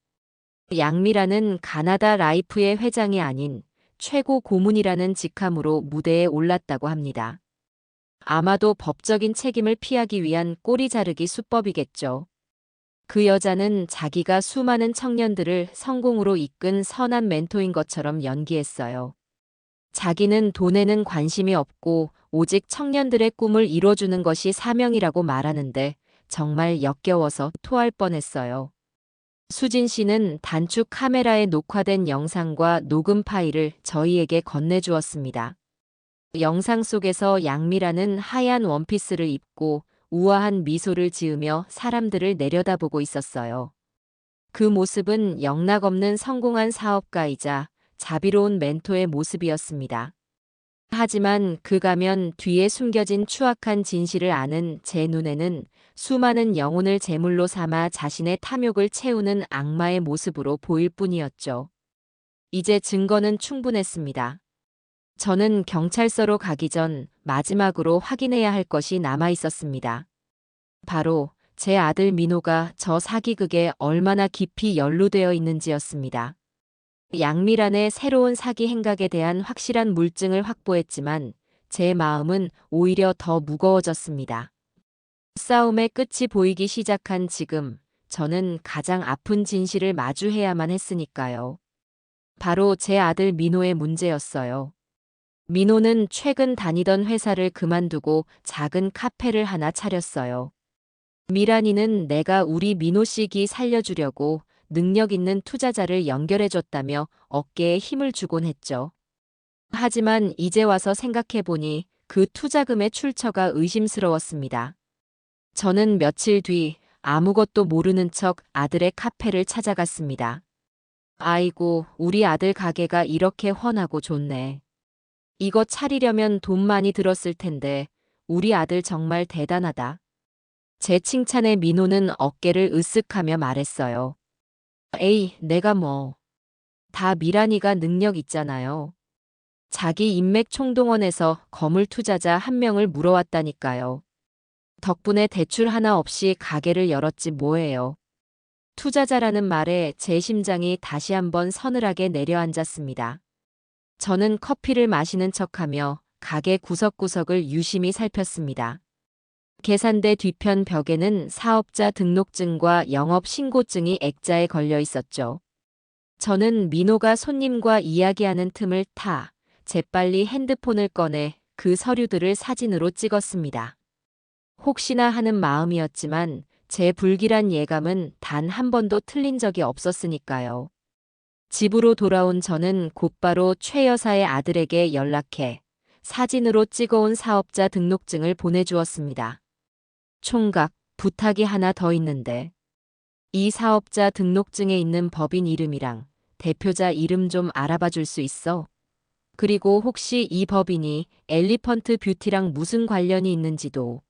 양미란은 가나다 라이프의 회장이 아닌 최고 고문이라는 직함으로 무대에 올랐다고 합니다. 아마도 법적인 책임을 피하기 위한 꼬리 자르기 수법이겠죠. 그 여자는 자기가 수많은 청년들을 성공으로 이끈 선한 멘토인 것처럼 연기했어요. 자기는 돈에는 관심이 없고 오직 청년들의 꿈을 이뤄주는 것이 사명이라고 말하는데 정말 역겨워서 토할 뻔했어요. 수진 씨는 단축 카메라에 녹화된 영상과 녹음 파일을 저희에게 건네주었습니다. 영상 속에서 양미라는 하얀 원피스를 입고 우아한 미소를 지으며 사람들을 내려다보고 있었어요. 그 모습은 영락없는 성공한 사업가이자 자비로운 멘토의 모습이었습니다. 하지만 그 가면 뒤에 숨겨진 추악한 진실을 아는 제 눈에는 수많은 영혼을 제물로 삼아 자신의 탐욕을 채우는 악마의 모습으로 보일 뿐이었죠. 이제 증거는 충분했습니다. 저는 경찰서로 가기 전 마지막으로 확인해야 할 것이 남아 있었습니다. 바로 제 아들 민호가 저 사기극에 얼마나 깊이 연루되어 있는지였습니다. 양미란의 새로운 사기 행각에 대한 확실한 물증을 확보했지만 제 마음은 오히려 더 무거워졌습니다. 싸움의 끝이 보이기 시작한 지금, 저는 가장 아픈 진실을 마주해야만 했으니까요. 바로 제 아들 민호의 문제였어요. 민호는 최근 다니던 회사를 그만두고 작은 카페를 하나 차렸어요. 미란이는 내가 우리 민호 씨 기 살려주려고 능력 있는 투자자를 연결해줬다며 어깨에 힘을 주곤 했죠. 하지만 이제 와서 생각해보니 그 투자금의 출처가 의심스러웠습니다. 저는 며칠 뒤 아무것도 모르는 척 아들의 카페를 찾아갔습니다. 아이고, 우리 아들 가게가 이렇게 훤하고 좋네. 이거 차리려면 돈 많이 들었을 텐데 우리 아들 정말 대단하다. 제 칭찬에 민호는 어깨를 으쓱하며 말했어요. 에이, 내가 뭐. 다 미란이가 능력 있잖아요. 자기 인맥 총동원해서 거물 투자자 한 명을 물어왔다니까요. 덕분에 대출 하나 없이 가게를 열었지 뭐예요. 투자자라는 말에 제 심장이 다시 한번 서늘하게 내려앉았습니다. 저는 커피를 마시는 척하며 가게 구석구석을 유심히 살폈습니다. 계산대 뒤편 벽에는 사업자 등록증과 영업신고증이 액자에 걸려 있었죠. 저는 민호가 손님과 이야기하는 틈을 타 재빨리 핸드폰을 꺼내 그 서류들을 사진으로 찍었습니다. 혹시나 하는 마음이었지만 제 불길한 예감은 단 한 번도 틀린 적이 없었으니까요. 집으로 돌아온 저는 곧바로 최 여사의 아들에게 연락해 사진으로 찍어온 사업자 등록증을 보내주었습니다. 총각, 부탁이 하나 더 있는데. 이 사업자 등록증에 있는 법인 이름이랑 대표자 이름 좀 알아봐 줄 수 있어? 그리고 혹시 이 법인이 엘리펀트 뷰티랑 무슨 관련이 있는지도.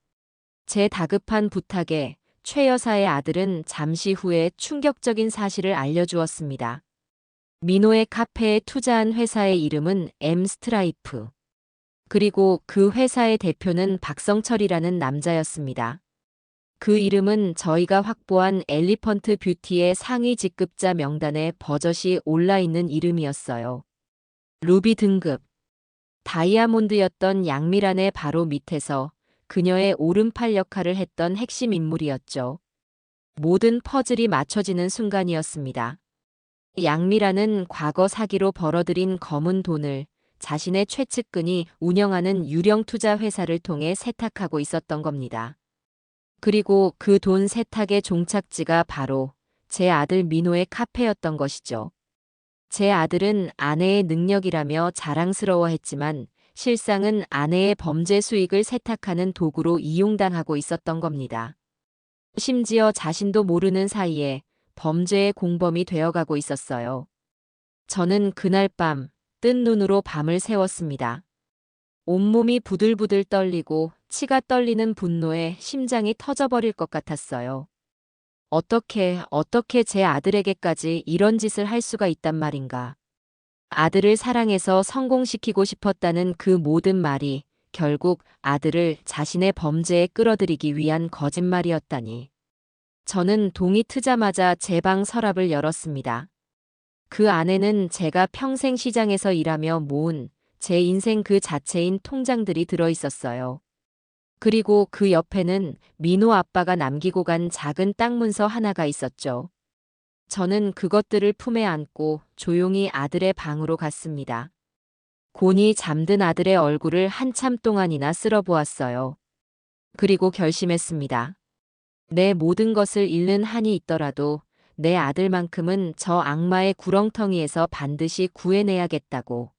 제 다급한 부탁에 최 여사의 아들은 잠시 후에 충격적인 사실을 알려주었습니다. 민호의 카페에 투자한 회사의 이름은 M스트라이프. 그리고 그 회사의 대표는 박성철이라는 남자였습니다. 그 이름은 저희가 확보한 엘리펀트 뷰티의 상위 직급자 명단에 버젓이 올라있는 이름이었어요. 루비 등급. 다이아몬드였던 양미란의 바로 밑에서 그녀의 오른팔 역할을 했던 핵심 인물이었죠. 모든 퍼즐이 맞춰지는 순간이었습니다. 양미란은 과거 사기로 벌어들인 검은 돈을 자신의 최측근이 운영하는 유령 투자 회사를 통해 세탁하고 있었던 겁니다. 그리고 그 돈 세탁의 종착지가 바로 제 아들 민호의 카페였던 것이죠. 제 아들은 아내의 능력이라며 자랑스러워했지만 실상은 아내의 범죄 수익을 세탁하는 도구로 이용당하고 있었던 겁니다. 심지어 자신도 모르는 사이에 범죄의 공범이 되어가고 있었어요. 저는 그날 밤 뜬 눈으로 밤을 새웠습니다. 온몸이 부들부들 떨리고 치가 떨리는 분노에 심장이 터져버릴 것 같았어요. 어떻게 제 아들에게까지 이런 짓을 할 수가 있단 말인가. 아들을 사랑해서 성공시키고 싶었다는 그 모든 말이 결국 아들을 자신의 범죄에 끌어들이기 위한 거짓말이었다니. 저는 동이 트자마자 제 방 서랍을 열었습니다. 그 안에는 제가 평생 시장에서 일하며 모은 제 인생 그 자체인 통장들이 들어있었어요. 그리고 그 옆에는 민호 아빠가 남기고 간 작은 땅 문서 하나가 있었죠. 저는 그것들을 품에 안고 조용히 아들의 방으로 갔습니다. 곤히 잠든 아들의 얼굴을 한참 동안이나 쓸어보았어요. 그리고 결심했습니다. 내 모든 것을 잃는 한이 있더라도 내 아들만큼은 저 악마의 구렁텅이에서 반드시 구해내야겠다고.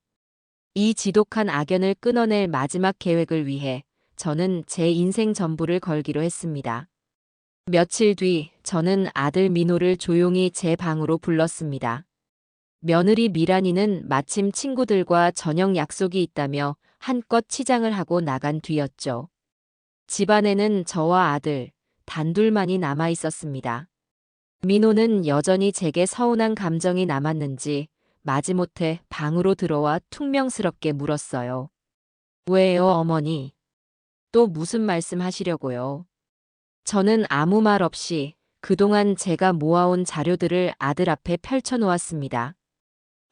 이 지독한 악연을 끊어낼 마지막 계획을 위해 저는 제 인생 전부를 걸기로 했습니다. 며칠 뒤 저는 아들 민호를 조용히 제 방으로 불렀습니다. 며느리 미란이는 마침 친구들과 저녁 약속이 있다며 한껏 치장을 하고 나간 뒤였죠. 집안에는 저와 아들, 단둘만이 남아 있었습니다. 민호는 여전히 제게 서운한 감정이 남았는지 마지못해 방으로 들어와 퉁명스럽게 물었어요. 왜요, 어머니? 또 무슨 말씀 하시려고요? 저는 아무 말 없이 그동안 제가 모아온 자료들을 아들 앞에 펼쳐놓았습니다.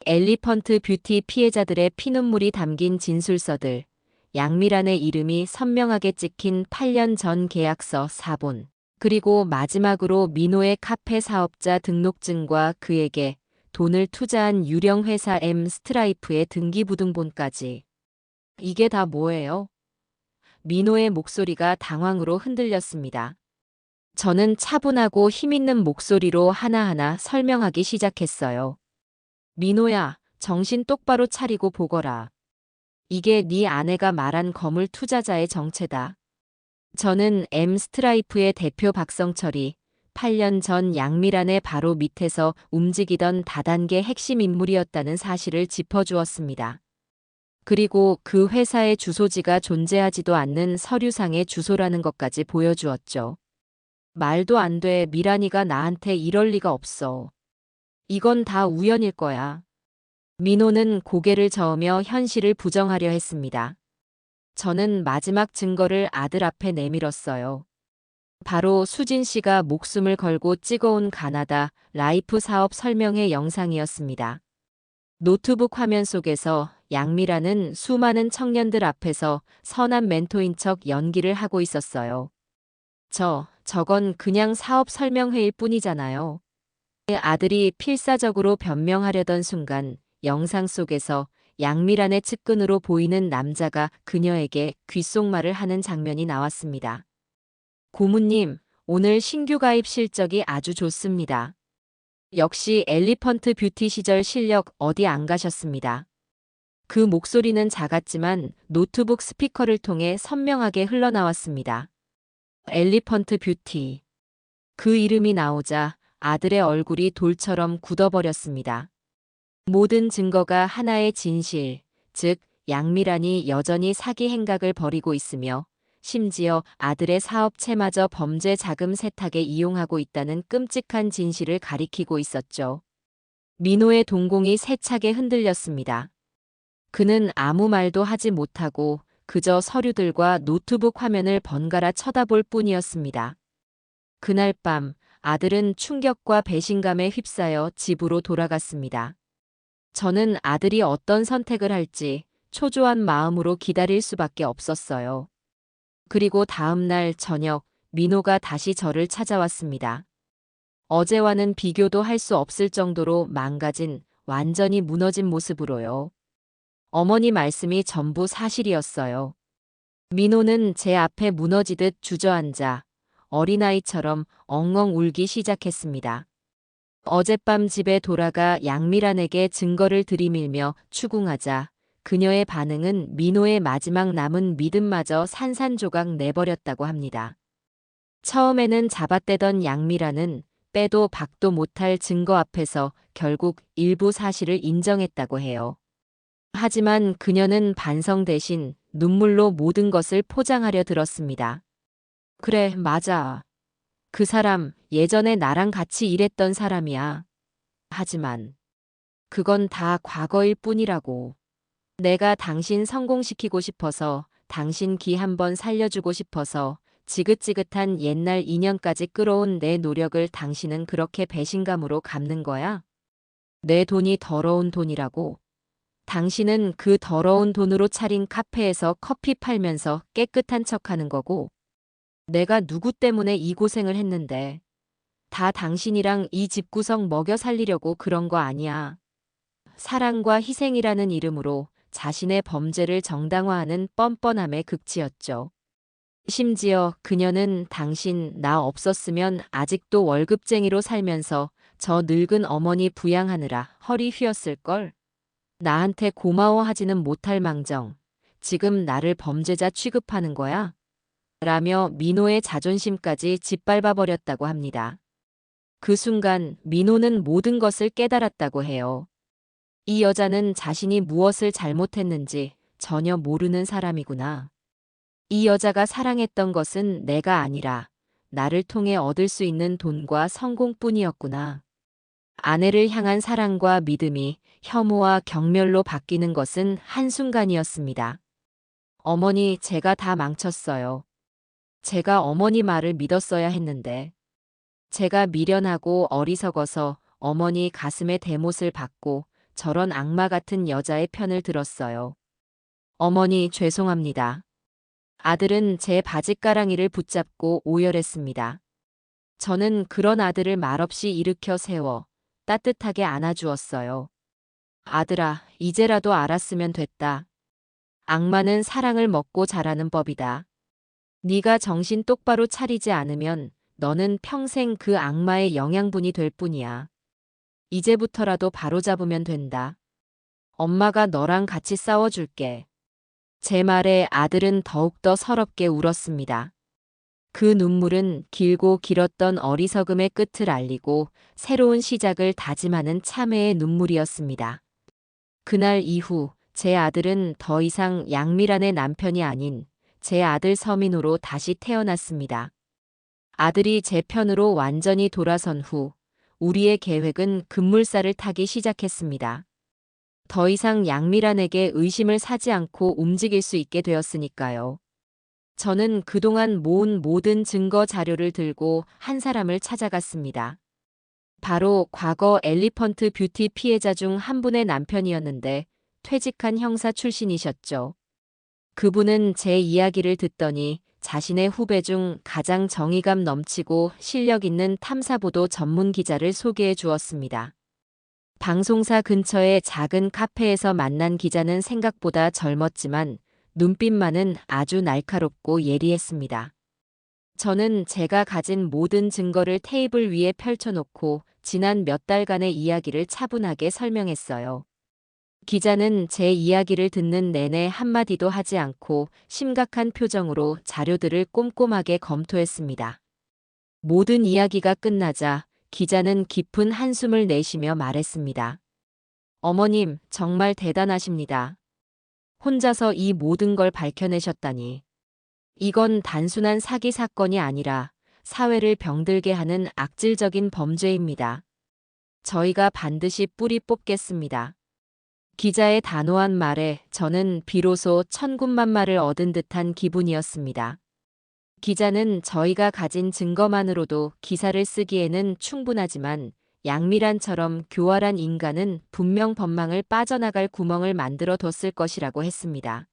엘리펀트 뷰티 피해자들의 피눈물이 담긴 진술서들, 양미란의 이름이 선명하게 찍힌 8년 전 계약서 4본, 그리고 마지막으로 민호의 카페 사업자 등록증과 그에게 돈을 투자한 유령 회사 M 스트라이프의 등기부등본까지. 이게 다 뭐예요? 민호의 목소리가 당황으로 흔들렸습니다. 저는 차분하고 힘있는 목소리로 하나하나 설명하기 시작했어요. 민호야, 정신 똑바로 차리고 보거라. 이게 네 아내가 말한 거물 투자자의 정체다. 저는 M 스트라이프의 대표 박성철이 8년 전 양미란의 바로 밑에서 움직이던 다단계 핵심 인물이었다는 사실을 짚어주었습니다. 그리고 그 회사의 주소지가 존재하지도 않는 서류상의 주소라는 것까지 보여주었죠. 말도 안 돼, 미란이가 나한테 이럴 리가 없어. 이건 다 우연일 거야. 민호는 고개를 저으며 현실을 부정하려 했습니다. 저는 마지막 증거를 아들 앞에 내밀었어요. 바로 수진 씨가 목숨을 걸고 찍어온 가나다 라이프 사업 설명회 영상이었습니다. 노트북 화면 속에서 양미라는 수많은 청년들 앞에서 선한 멘토인 척 연기를 하고 있었어요. 저건 그냥 사업 설명회일 뿐이잖아요. 아들이 필사적으로 변명하려던 순간 영상 속에서 양미란의 측근으로 보이는 남자가 그녀에게 귓속말을 하는 장면이 나왔습니다. 고모님, 오늘 신규 가입 실적이 아주 좋습니다. 역시 엘리펀트 뷰티 시절 실력 어디 안 가셨습니다. 그 목소리는 작았지만 노트북 스피커를 통해 선명하게 흘러나왔습니다. 엘리펀트 뷰티. 그 이름이 나오자 아들의 얼굴이 돌처럼 굳어버렸습니다. 모든 증거가 하나의 진실, 즉 양미란이 여전히 사기 행각을 벌이고 있으며 심지어 아들의 사업체마저 범죄 자금 세탁에 이용하고 있다는 끔찍한 진실을 가리키고 있었죠. 민호의 동공이 세차게 흔들렸습니다. 그는 아무 말도 하지 못하고 그저 서류들과 노트북 화면을 번갈아 쳐다볼 뿐이었습니다. 그날 밤 아들은 충격과 배신감에 휩싸여 집으로 돌아갔습니다. 저는 아들이 어떤 선택을 할지 초조한 마음으로 기다릴 수밖에 없었어요. 그리고 다음 날 저녁 민호가 다시 저를 찾아왔습니다. 어제와는 비교도 할 수 없을 정도로 망가진, 완전히 무너진 모습으로요. 어머니 말씀이 전부 사실이었어요. 민호는 제 앞에 무너지듯 주저앉아 어린아이처럼 엉엉 울기 시작했습니다. 어젯밤 집에 돌아가 양미란에게 증거를 들이밀며 추궁하자 그녀의 반응은 민호의 마지막 남은 믿음마저 산산조각 내버렸다고 합니다. 처음에는 잡아떼던 양미란은 빼도 박도 못할 증거 앞에서 결국 일부 사실을 인정했다고 해요. 하지만 그녀는 반성 대신 눈물로 모든 것을 포장하려 들었습니다. 그래, 맞아. 그 사람 예전에 나랑 같이 일했던 사람이야. 하지만 그건 다 과거일 뿐이라고. 내가 당신 성공시키고 싶어서, 당신 기 한번 살려주고 싶어서 지긋지긋한 옛날 인연까지 끌어온 내 노력을 당신은 그렇게 배신감으로 갚는 거야? 내 돈이 더러운 돈이라고. 당신은 그 더러운 돈으로 차린 카페에서 커피 팔면서 깨끗한 척하는 거고. 내가 누구 때문에 이 고생을 했는데. 다 당신이랑 이 집구석 먹여 살리려고 그런 거 아니야. 사랑과 희생이라는 이름으로 자신의 범죄를 정당화하는 뻔뻔함의 극치였죠. 심지어 그녀는 당신 나 없었으면 아직도 월급쟁이로 살면서 저 늙은 어머니 부양하느라 허리 휘었을걸. 나한테 고마워하지는 못할 망정. 지금 나를 범죄자 취급하는 거야? 라며 민호의 자존심까지 짓밟아버렸다고 합니다. 그 순간 민호는 모든 것을 깨달았다고 해요. 이 여자는 자신이 무엇을 잘못했는지 전혀 모르는 사람이구나. 이 여자가 사랑했던 것은 내가 아니라 나를 통해 얻을 수 있는 돈과 성공뿐이었구나. 아내를 향한 사랑과 믿음이 혐오와 경멸로 바뀌는 것은 한순간이었습니다. 어머니, 제가 다 망쳤어요. 제가 어머니 말을 믿었어야 했는데. 제가 미련하고 어리석어서 어머니 가슴에 대못을 박고 저런 악마 같은 여자의 편을 들었어요. 어머니, 죄송합니다. 아들은 제 바짓가랑이를 붙잡고 오열했습니다. 저는 그런 아들을 말없이 일으켜 세워 따뜻하게 안아주었어요. 아들아, 이제라도 알았으면 됐다. 악마는 사랑을 먹고 자라는 법이다. 네가 정신 똑바로 차리지 않으면 너는 평생 그 악마의 영양분이 될 뿐이야. 이제부터라도 바로잡으면 된다. 엄마가 너랑 같이 싸워줄게. 제 말에 아들은 더욱더 서럽게 울었습니다. 그 눈물은 길고 길었던 어리석음의 끝을 알리고 새로운 시작을 다짐하는 참회의 눈물이었습니다. 그날 이후 제 아들은 더 이상 양미란의 남편이 아닌 제 아들 서민호로 다시 태어났습니다. 아들이 제 편으로 완전히 돌아선 후 우리의 계획은 급물살을 타기 시작했습니다. 더 이상 양미란에게 의심을 사지 않고 움직일 수 있게 되었으니까요. 저는 그동안 모은 모든 증거 자료를 들고 한 사람을 찾아갔습니다. 바로 과거 엘리펀트 뷰티 피해자 중 한 분의 남편이었는데 퇴직한 형사 출신이셨죠. 그분은 제 이야기를 듣더니 자신의 후배 중 가장 정의감 넘치고 실력 있는 탐사보도 전문 기자를 소개해 주었습니다. 방송사 근처의 작은 카페에서 만난 기자는 생각보다 젊었지만 눈빛만은 아주 날카롭고 예리했습니다. 저는 제가 가진 모든 증거를 테이블 위에 펼쳐놓고 지난 몇 달간의 이야기를 차분하게 설명했어요. 기자는 제 이야기를 듣는 내내 한마디도 하지 않고 심각한 표정으로 자료들을 꼼꼼하게 검토했습니다. 모든 이야기가 끝나자 기자는 깊은 한숨을 내쉬며 말했습니다. 어머님, 정말 대단하십니다. 혼자서 이 모든 걸 밝혀내셨다니. 이건 단순한 사기 사건이 아니라 사회를 병들게 하는 악질적인 범죄입니다. 저희가 반드시 뿌리 뽑겠습니다. 기자의 단호한 말에 저는 비로소 천군만마를 얻은 듯한 기분이었습니다. 기자는 저희가 가진 증거만으로도 기사를 쓰기에는 충분하지만 양미란처럼 교활한 인간은 분명 법망을 빠져나갈 구멍을 만들어 뒀을 것이라고 했습니다.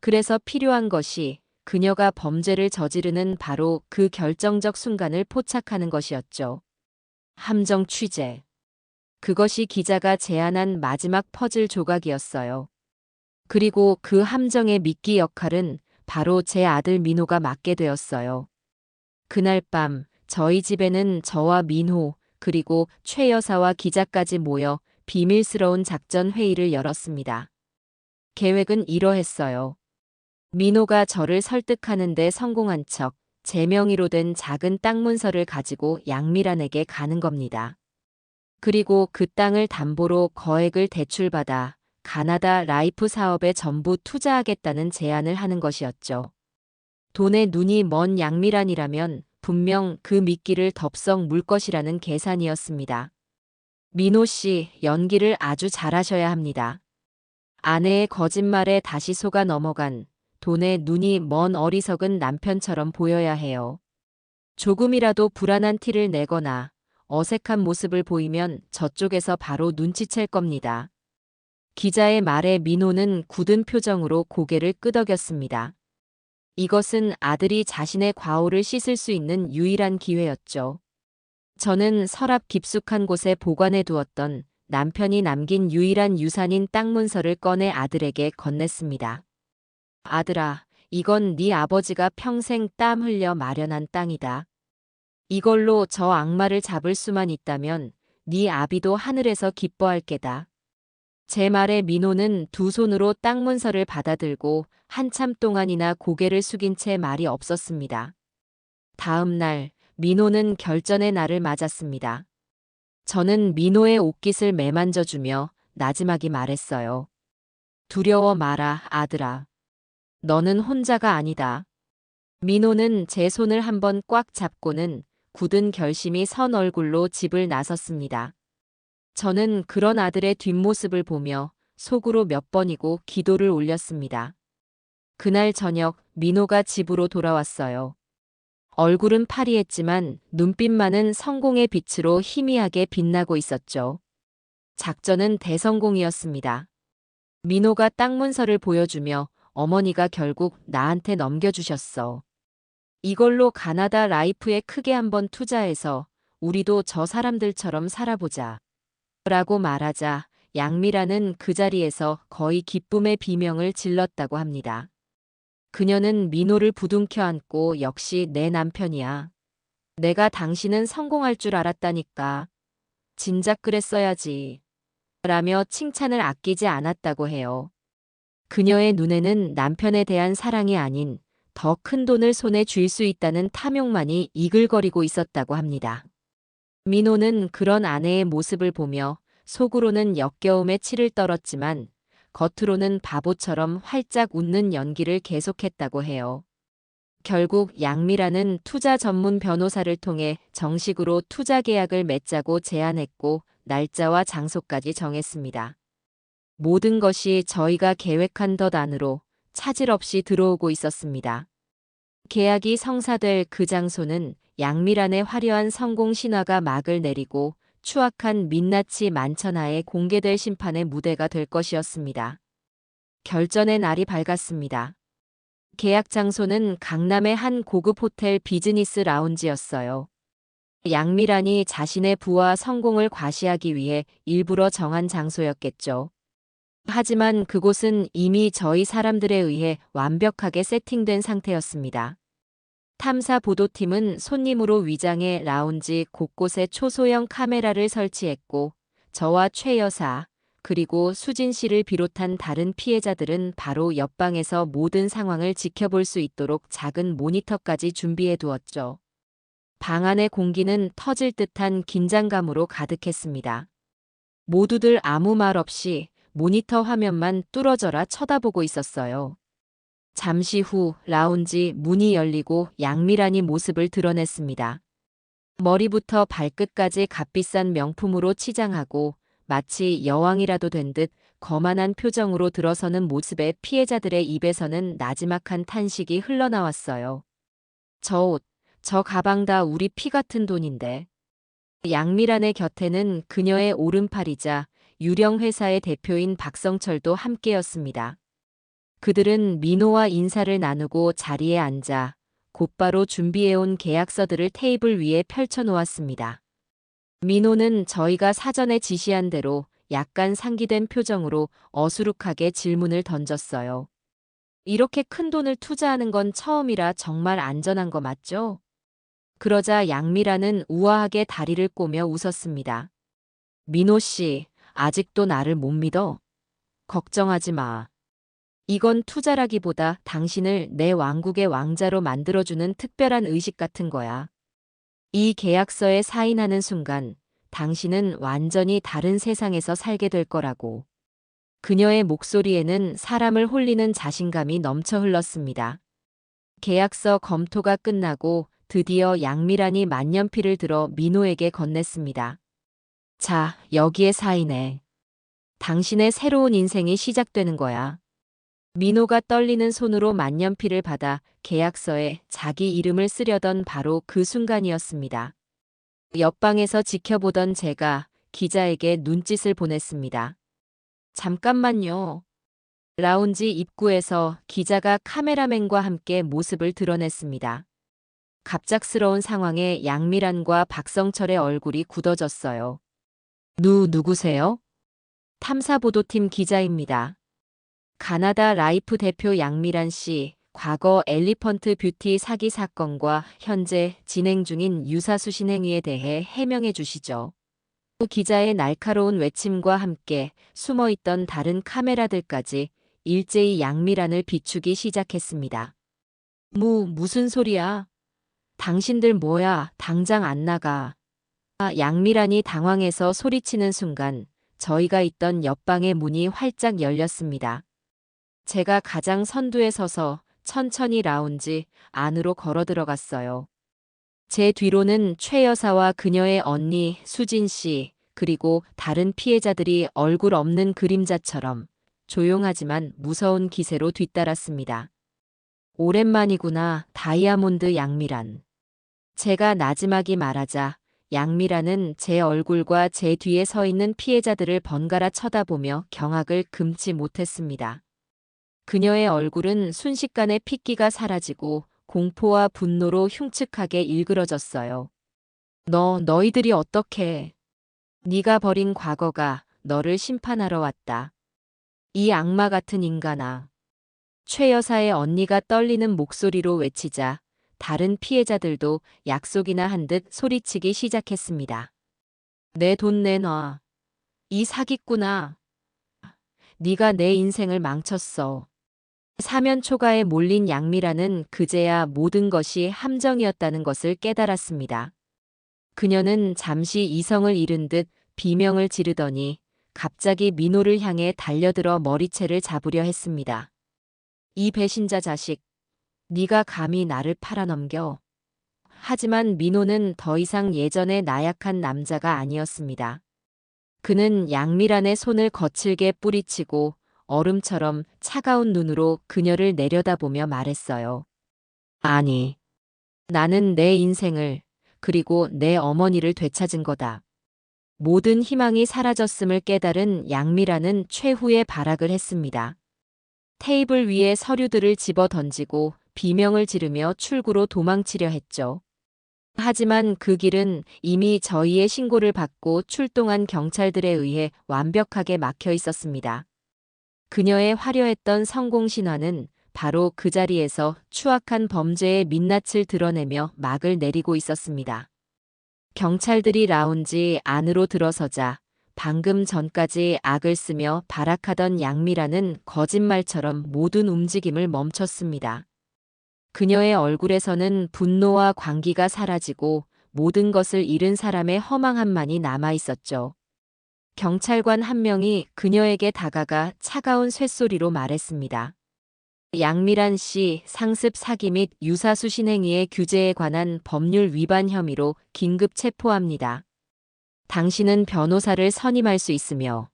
그래서 필요한 것이 그녀가 범죄를 저지르는 바로 그 결정적 순간을 포착하는 것이었죠. 함정 취재. 그것이 기자가 제안한 마지막 퍼즐 조각이었어요. 그리고 그 함정의 미끼 역할은 바로 제 아들 민호가 맡게 되었어요. 그날 밤 저희 집에는 저와 민호 그리고 최 여사와 기자까지 모여 비밀스러운 작전 회의를 열었습니다. 계획은 이러했어요. 민호가 저를 설득하는 데 성공한 척 제 명의로 된 작은 땅 문서를 가지고 양미란에게 가는 겁니다. 그리고 그 땅을 담보로 거액을 대출받아 가나다 라이프 사업에 전부 투자하겠다는 제안을 하는 것이었죠. 돈에 눈이 먼 양미란이라면 분명 그 미끼를 덥석 물 것이라는 계산이었습니다. 민호 씨, 연기를 아주 잘하셔야 합니다. 아내의 거짓말에 다시 속아 넘어간 돈에 눈이 먼 어리석은 남편처럼 보여야 해요. 조금이라도 불안한 티를 내거나 어색한 모습을 보이면 저쪽에서 바로 눈치챌 겁니다. 기자의 말에 민호는 굳은 표정으로 고개를 끄덕였습니다. 이것은 아들이 자신의 과오를 씻을 수 있는 유일한 기회였죠. 저는 서랍 깊숙한 곳에 보관해 두었던 남편이 남긴 유일한 유산인 땅 문서를 꺼내 아들에게 건넸습니다. 아들아, 이건 네 아버지가 평생 땀 흘려 마련한 땅이다. 이걸로 저 악마를 잡을 수만 있다면 네 아비도 하늘에서 기뻐할 게다. 제 말에 민호는 두 손으로 땅 문서를 받아들고 한참 동안이나 고개를 숙인 채 말이 없었습니다. 다음 날 민호는 결전의 날을 맞았습니다. 저는 민호의 옷깃을 매만져주며 나지막이 말했어요. 두려워 마라, 아들아. 너는 혼자가 아니다. 민호는 제 손을 한번 꽉 잡고는 굳은 결심이 선 얼굴로 집을 나섰습니다. 저는 그런 아들의 뒷모습을 보며 속으로 몇 번이고 기도를 올렸습니다. 그날 저녁 민호가 집으로 돌아왔어요. 얼굴은 파리했지만 눈빛만은 성공의 빛으로 희미하게 빛나고 있었죠. 작전은 대성공이었습니다. 민호가 땅 문서를 보여주며 어머니가 결국 나한테 넘겨주셨어. 이걸로 가나다 라이프에 크게 한번 투자해서 우리도 저 사람들처럼 살아보자. 라고 말하자 양미라는 그 자리에서 거의 기쁨의 비명을 질렀다고 합니다. 그녀는 민호를 부둥켜 안고 역시 내 남편이야. 내가 당신은 성공할 줄 알았다니까. 진작 그랬어야지. 라며 칭찬을 아끼지 않았다고 해요. 그녀의 눈에는 남편에 대한 사랑이 아닌 더 큰 돈을 손에 쥘 수 있다는 탐욕만이 이글거리고 있었다고 합니다. 민호는 그런 아내의 모습을 보며 속으로는 역겨움에 치를 떨었지만 겉으로는 바보처럼 활짝 웃는 연기를 계속했다고 해요. 결국 양미라는 투자 전문 변호사를 통해 정식으로 투자 계약을 맺자고 제안했고 날짜와 장소까지 정했습니다. 모든 것이 저희가 계획한 것 안으로 차질 없이 들어오고 있었습니다. 계약이 성사될 그 장소는 양미란의 화려한 성공 신화가 막을 내리고 추악한 민낯이 만천하에 공개될 심판의 무대가 될 것이었습니다. 결전의 날이 밝았습니다. 계약 장소는 강남의 한 고급 호텔 비즈니스 라운지였어요. 양미란이 자신의 부와 성공을 과시하기 위해 일부러 정한 장소였겠죠. 하지만 그곳은 이미 저희 사람들에 의해 완벽하게 세팅된 상태였습니다. 탐사 보도팀은 손님으로 위장해 라운지 곳곳에 초소형 카메라를 설치했고 저와 최 여사 그리고 수진 씨를 비롯한 다른 피해자들은 바로 옆방에서 모든 상황을 지켜볼 수 있도록 작은 모니터까지 준비해 두었죠. 방 안의 공기는 터질 듯한 긴장감으로 가득했습니다. 모두들 아무 말 없이 모니터 화면만 뚫어져라 쳐다보고 있었어요. 잠시 후 라운지 문이 열리고 양미란이 모습을 드러냈습니다. 머리부터 발끝까지 값비싼 명품으로 치장하고 마치 여왕이라도 된 듯 거만한 표정으로 들어서는 모습에 피해자들의 입에서는 나지막한 탄식이 흘러나왔어요. 저 옷, 저 가방 다 우리 피 같은 돈인데. 양미란의 곁에는 그녀의 오른팔이자 유령 회사의 대표인 박성철도 함께였습니다. 그들은 민호와 인사를 나누고 자리에 앉아 곧바로 준비해온 계약서들을 테이블 위에 펼쳐놓았습니다. 민호는 저희가 사전에 지시한 대로 약간 상기된 표정으로 어수룩하게 질문을 던졌어요. 이렇게 큰 돈을 투자하는 건 처음이라 정말 안전한 거 맞죠? 그러자 양미라는 우아하게 다리를 꼬며 웃었습니다. 민호 씨, 아직도 나를 못 믿어? 걱정하지 마. 이건 투자라기보다 당신을 내 왕국의 왕자로 만들어주는 특별한 의식 같은 거야. 이 계약서에 사인하는 순간 당신은 완전히 다른 세상에서 살게 될 거라고. 그녀의 목소리에는 사람을 홀리는 자신감이 넘쳐 흘렀습니다. 계약서 검토가 끝나고 드디어 양미란이 만년필을 들어 민호에게 건넸습니다. 자, 여기에 사인해. 당신의 새로운 인생이 시작되는 거야. 민호가 떨리는 손으로 만년필을 받아 계약서에 자기 이름을 쓰려던 바로 그 순간이었습니다. 옆방에서 지켜보던 제가 기자에게 눈짓을 보냈습니다. 잠깐만요. 라운지 입구에서 기자가 카메라맨과 함께 모습을 드러냈습니다. 갑작스러운 상황에 양미란과 박성철의 얼굴이 굳어졌어요. 누구세요? 탐사보도팀 기자입니다. 가나다 라이프 대표 양미란 씨, 과거 엘리펀트 뷰티 사기 사건과 현재 진행 중인 유사수신 행위에 대해 해명해 주시죠. 기자의 날카로운 외침과 함께 숨어있던 다른 카메라들까지 일제히 양미란을 비추기 시작했습니다. 무슨 소리야? 당신들 뭐야, 당장 안 나가. 양미란이 당황해서 소리치는 순간 저희가 있던 옆방의 문이 활짝 열렸습니다. 제가 가장 선두에 서서 천천히 라운지 안으로 걸어 들어갔어요. 제 뒤로는 최 여사와 그녀의 언니 수진 씨, 그리고 다른 피해자들이 얼굴 없는 그림자처럼 조용하지만 무서운 기세로 뒤따랐습니다. 오랜만이구나, 다이아몬드 양미란. 제가 나지막이 말하자 양미란은 제 얼굴과 제 뒤에 서 있는 피해자들을 번갈아 쳐다보며 경악을 금치 못했습니다. 그녀의 얼굴은 순식간에 핏기가 사라지고 공포와 분노로 흉측하게 일그러졌어요. 너희들이 어떻게? 네가 버린 과거가 너를 심판하러 왔다. 이 악마 같은 인간아. 최 여사의 언니가 떨리는 목소리로 외치자 다른 피해자들도 약속이나 한 듯 소리치기 시작했습니다. 내 돈 내놔. 이 사기꾼아. 네가 내 인생을 망쳤어. 사면 초가에 몰린 양미라는 그제야 모든 것이 함정이었다는 것을 깨달았습니다. 그녀는 잠시 이성을 잃은 듯 비명을 지르더니 갑자기 민호를 향해 달려들어 머리채를 잡으려 했습니다. 이 배신자 자식, 네가 감히 나를 팔아넘겨. 하지만 민호는 더 이상 예전의 나약한 남자가 아니었습니다. 그는 양미란의 손을 거칠게 뿌리치고 얼음처럼 차가운 눈으로 그녀를 내려다보며 말했어요. 아니, 나는 내 인생을, 그리고 내 어머니를 되찾은 거다. 모든 희망이 사라졌음을 깨달은 양미란은 최후의 발악을 했습니다. 테이블 위에 서류들을 집어 던지고 비명을 지르며 출구로 도망치려 했죠. 하지만 그 길은 이미 저희의 신고를 받고 출동한 경찰들에 의해 완벽하게 막혀 있었습니다. 그녀의 화려했던 성공 신화는 바로 그 자리에서 추악한 범죄의 민낯을 드러내며 막을 내리고 있었습니다. 경찰들이 라운지 안으로 들어서자 방금 전까지 악을 쓰며 발악하던 양미라는 거짓말처럼 모든 움직임을 멈췄습니다. 그녀의 얼굴에서는 분노와 광기가 사라지고 모든 것을 잃은 사람의 허망함만이 남아 있었죠. 경찰관 한 명이 그녀에게 다가가 차가운 쇳소리로 말했습니다. 양미란 씨 상습 사기 및 유사수신 행위의 규제에 관한 법률 위반 혐의로 긴급 체포합니다. 당신은 변호사를 선임할 수 있으며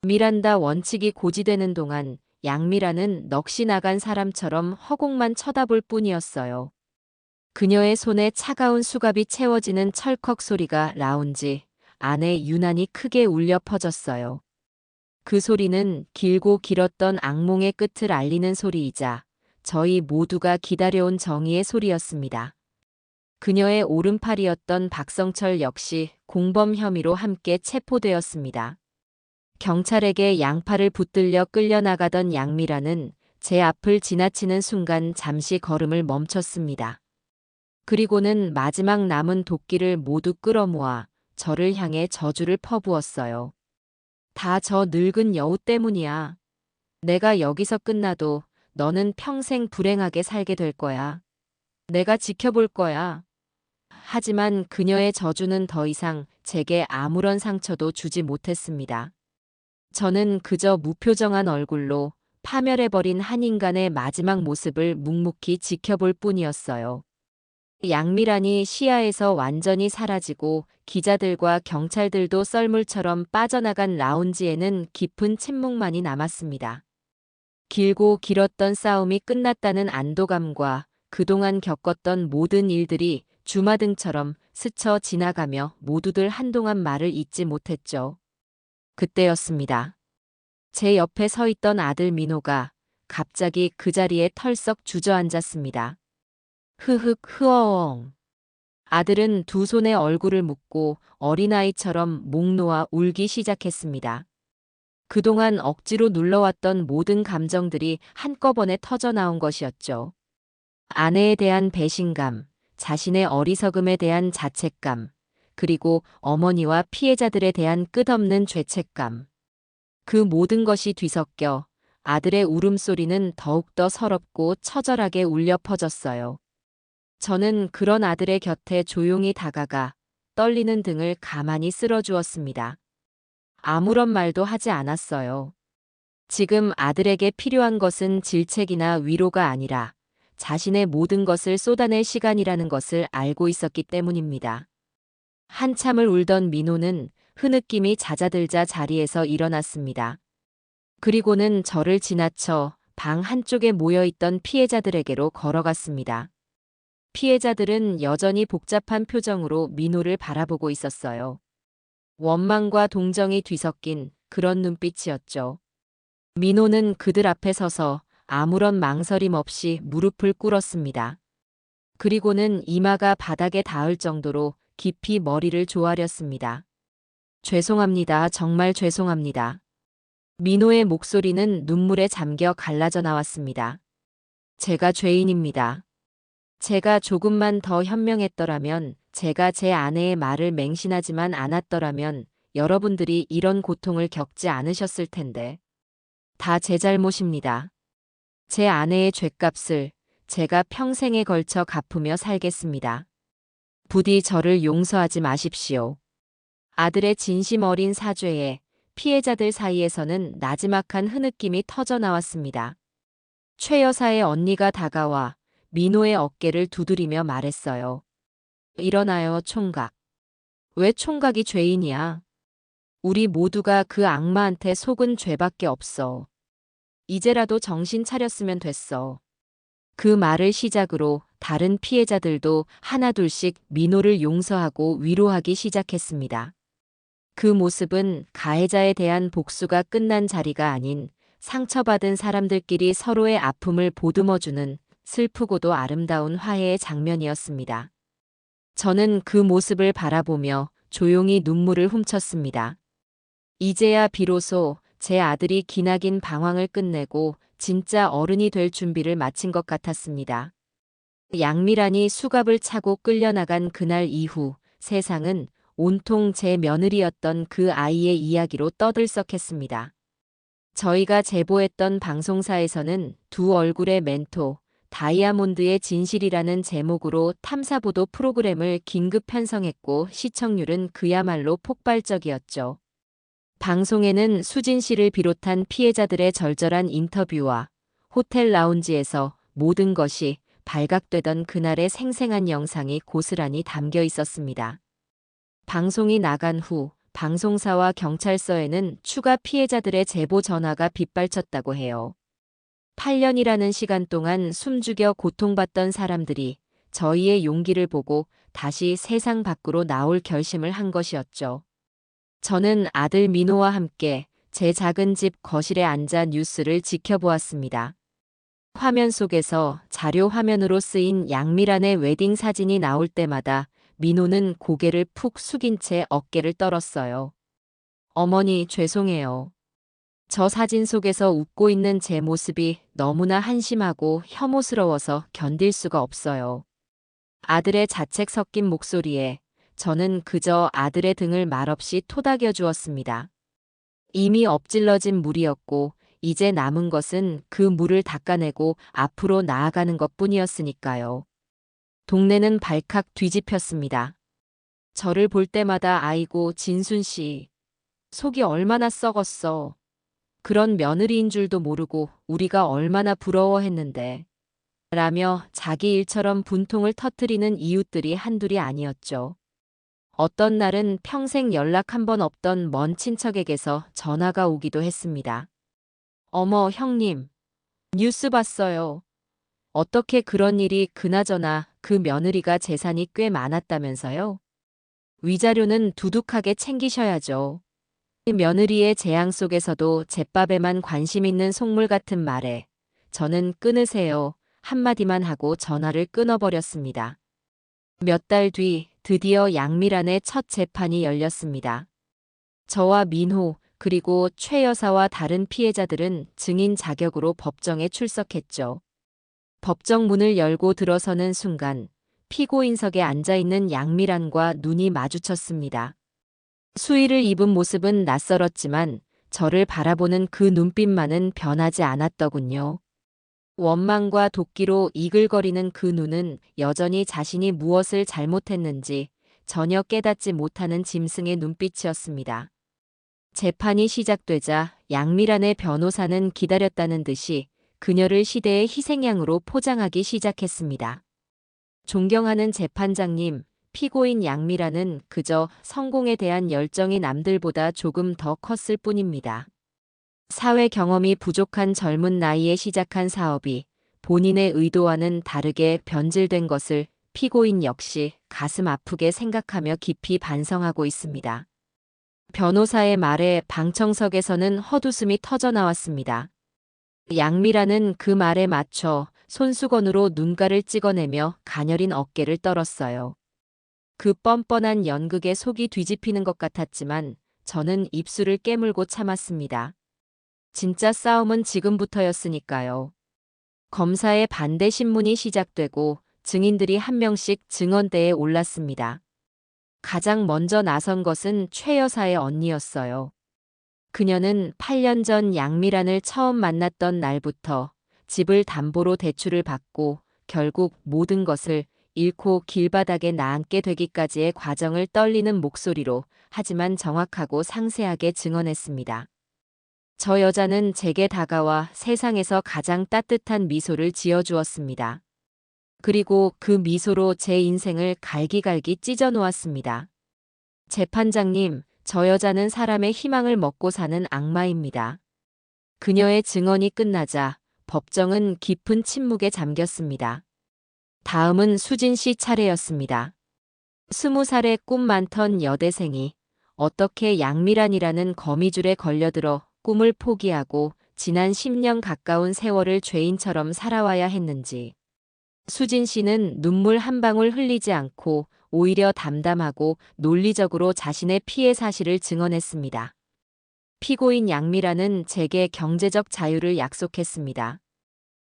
미란다 원칙이 고지되는 동안 양미란은 넋이 나간 사람처럼 허공만 쳐다볼 뿐이었어요. 그녀의 손에 차가운 수갑이 채워지는 철컥 소리가 라운지 안에 유난히 크게 울려 퍼졌어요. 그 소리는 길고 길었던 악몽의 끝을 알리는 소리이자 저희 모두가 기다려온 정의의 소리였습니다. 그녀의 오른팔이었던 박성철 역시 공범 혐의로 함께 체포되었습니다. 경찰에게 양팔을 붙들려 끌려나가던 양미라는 제 앞을 지나치는 순간 잠시 걸음을 멈췄습니다. 그리고는 마지막 남은 도끼를 모두 끌어모아 저를 향해 저주를 퍼부었어요. 다 저 늙은 여우 때문이야. 내가 여기서 끝나도 너는 평생 불행하게 살게 될 거야. 내가 지켜볼 거야. 하지만 그녀의 저주는 더 이상 제게 아무런 상처도 주지 못했습니다. 저는 그저 무표정한 얼굴로 파멸해버린 한 인간의 마지막 모습을 묵묵히 지켜볼 뿐이었어요. 양미란이 시야에서 완전히 사라지고 기자들과 경찰들도 썰물처럼 빠져나간 라운지에는 깊은 침묵만이 남았습니다. 길고 길었던 싸움이 끝났다는 안도감과 그동안 겪었던 모든 일들이 주마등처럼 스쳐 지나가며 모두들 한동안 말을 잇지 못했죠. 그때였습니다. 제 옆에 서 있던 아들 민호가 갑자기 그 자리에 털썩 주저앉았습니다. 흐흑 흐어엉. 아들은 두 손에 얼굴을 묶고 어린아이처럼 목 놓아 울기 시작했습니다. 그동안 억지로 눌러왔던 모든 감정들이 한꺼번에 터져나온 것이었죠. 아내에 대한 배신감, 자신의 어리석음에 대한 자책감, 그리고 어머니와 피해자들에 대한 끝없는 죄책감. 그 모든 것이 뒤섞여 아들의 울음소리는 더욱더 서럽고 처절하게 울려 퍼졌어요. 저는 그런 아들의 곁에 조용히 다가가 떨리는 등을 가만히 쓸어주었습니다. 아무런 말도 하지 않았어요. 지금 아들에게 필요한 것은 질책이나 위로가 아니라 자신의 모든 것을 쏟아낼 시간이라는 것을 알고 있었기 때문입니다. 한참을 울던 민호는 흐느낌이 잦아들자 자리에서 일어났습니다. 그리고는 저를 지나쳐 방 한쪽에 모여있던 피해자들에게로 걸어갔습니다. 피해자들은 여전히 복잡한 표정으로 민호를 바라보고 있었어요. 원망과 동정이 뒤섞인 그런 눈빛이었죠. 민호는 그들 앞에 서서 아무런 망설임 없이 무릎을 꿇었습니다. 그리고는 이마가 바닥에 닿을 정도로 깊이 머리를 조아렸습니다. 죄송합니다. 정말 죄송합니다. 민호의 목소리는 눈물에 잠겨 갈라져 나왔습니다. 제가 죄인입니다. 제가 조금만 더 현명했더라면, 제가 제 아내의 말을 맹신하지만 않았더라면 여러분들이 이런 고통을 겪지 않으셨을 텐데. 다 제 잘못입니다. 제 아내의 죗값을 제가 평생에 걸쳐 갚으며 살겠습니다. 부디 저를 용서하지 마십시오. 아들의 진심 어린 사죄에 피해자들 사이에서는 나지막한 흐느낌이 터져 나왔습니다. 최 여사의 언니가 다가와 민호의 어깨를 두드리며 말했어요. 일어나요, 총각. 왜 총각이 죄인이야? 우리 모두가 그 악마한테 속은 죄밖에 없어. 이제라도 정신 차렸으면 됐어. 그 말을 시작으로 다른 피해자들도 하나둘씩 민호를 용서하고 위로하기 시작했습니다. 그 모습은 가해자에 대한 복수가 끝난 자리가 아닌 상처받은 사람들끼리 서로의 아픔을 보듬어주는 슬프고도 아름다운 화해의 장면이었습니다. 저는 그 모습을 바라보며 조용히 눈물을 훔쳤습니다. 이제야 비로소 제 아들이 기나긴 방황을 끝내고 진짜 어른이 될 준비를 마친 것 같았습니다. 양미란이 수갑을 차고 끌려나간 그날 이후 세상은 온통 제 며느리였던 그 아이의 이야기로 떠들썩했습니다. 저희가 제보했던 방송사에서는 두 얼굴의 멘토, 다이아몬드의 진실이라는 제목으로 탐사보도 프로그램을 긴급 편성했고 시청률은 그야말로 폭발적이었죠. 방송에는 수진 씨를 비롯한 피해자들의 절절한 인터뷰와 호텔 라운지에서 모든 것이 발각되던 그날의 생생한 영상이 고스란히 담겨 있었습니다. 방송이 나간 후 방송사와 경찰서에는 추가 피해자들의 제보 전화가 빗발쳤다고 해요. 8년이라는 시간 동안 숨죽여 고통받던 사람들이 저희의 용기를 보고 다시 세상 밖으로 나올 결심을 한 것이었죠. 저는 아들 민호와 함께 제 작은 집 거실에 앉아 뉴스를 지켜보았습니다. 화면 속에서 자료 화면으로 쓰인 양미란의 웨딩 사진이 나올 때마다 민호는 고개를 푹 숙인 채 어깨를 떨었어요. 어머니, 죄송해요. 저 사진 속에서 웃고 있는 제 모습이 너무나 한심하고 혐오스러워서 견딜 수가 없어요. 아들의 자책 섞인 목소리에 저는 그저 아들의 등을 말없이 토닥여 주었습니다. 이미 엎질러진 물이었고 이제 남은 것은 그 물을 닦아내고 앞으로 나아가는 것뿐이었으니까요. 동네는 발칵 뒤집혔습니다. 저를 볼 때마다 아이고 진순 씨, 속이 얼마나 썩었어. 그런 며느리인 줄도 모르고 우리가 얼마나 부러워했는데. 라며 자기 일처럼 분통을 터뜨리는 이웃들이 한둘이 아니었죠. 어떤 날은 평생 연락 한 번 없던 먼 친척에게서 전화가 오기도 했습니다. 어머, 형님. 뉴스 봤어요. 어떻게 그런 일이 그나저나 그 며느리가 재산이 꽤 많았다면서요? 위자료는 두둑하게 챙기셔야죠. 며느리의 재앙 속에서도 잿밥에만 관심 있는 속물 같은 말에 저는 끊으세요 한마디만 하고 전화를 끊어버렸습니다. 몇 달 뒤 드디어 양미란의 첫 재판이 열렸습니다. 저와 민호 그리고 최 여사와 다른 피해자들은 증인 자격으로 법정에 출석했죠. 법정 문을 열고 들어서는 순간 피고인석에 앉아있는 양미란과 눈이 마주쳤습니다. 수의를 입은 모습은 낯설었지만 저를 바라보는 그 눈빛만은 변하지 않았더군요. 원망과 도끼로 이글거리는 그 눈은 여전히 자신이 무엇을 잘못했는지 전혀 깨닫지 못하는 짐승의 눈빛이었습니다. 재판이 시작되자 양미란의 변호사는 기다렸다는 듯이 그녀를 시대의 희생양으로 포장하기 시작했습니다. 존경하는 재판장님, 피고인 양미라는 그저 성공에 대한 열정이 남들보다 조금 더 컸을 뿐입니다. 사회 경험이 부족한 젊은 나이에 시작한 사업이 본인의 의도와는 다르게 변질된 것을 피고인 역시 가슴 아프게 생각하며 깊이 반성하고 있습니다. 변호사의 말에 방청석에서는 헛웃음이 터져나왔습니다. 양미라는 그 말에 맞춰 손수건으로 눈가를 찍어내며 가녀린 어깨를 떨었어요. 그 뻔뻔한 연극에 속이 뒤집히는 것 같았지만 저는 입술을 깨물고 참았습니다. 진짜 싸움은 지금부터였으니까요. 검사의 반대 신문이 시작되고 증인들이 한 명씩 증언대에 올랐습니다. 가장 먼저 나선 것은 최 여사의 언니였어요. 그녀는 8년 전 양미란을 처음 만났던 날부터 집을 담보로 대출을 받고 결국 모든 것을 잃고 길바닥에 나앉게 되기까지의 과정을 떨리는 목소리로 하지만 정확하고 상세하게 증언했습니다. 저 여자는 제게 다가와 세상에서 가장 따뜻한 미소를 지어주었습니다. 그리고 그 미소로 제 인생을 갈기갈기 찢어 놓았습니다. 재판장님, 저 여자는 사람의 희망을 먹고 사는 악마입니다. 그녀의 증언이 끝나자 법정은 깊은 침묵에 잠겼습니다. 다음은 수진 씨 차례였습니다. 20살의 꿈 많던 여대생이 어떻게 양미란이라는 거미줄에 걸려들어 꿈을 포기하고 지난 10년 가까운 세월을 죄인처럼 살아와야 했는지. 수진 씨는 눈물 한 방울 흘리지 않고 오히려 담담하고 논리적으로 자신의 피해 사실을 증언했습니다. 피고인 양미라는 제게 경제적 자유를 약속했습니다.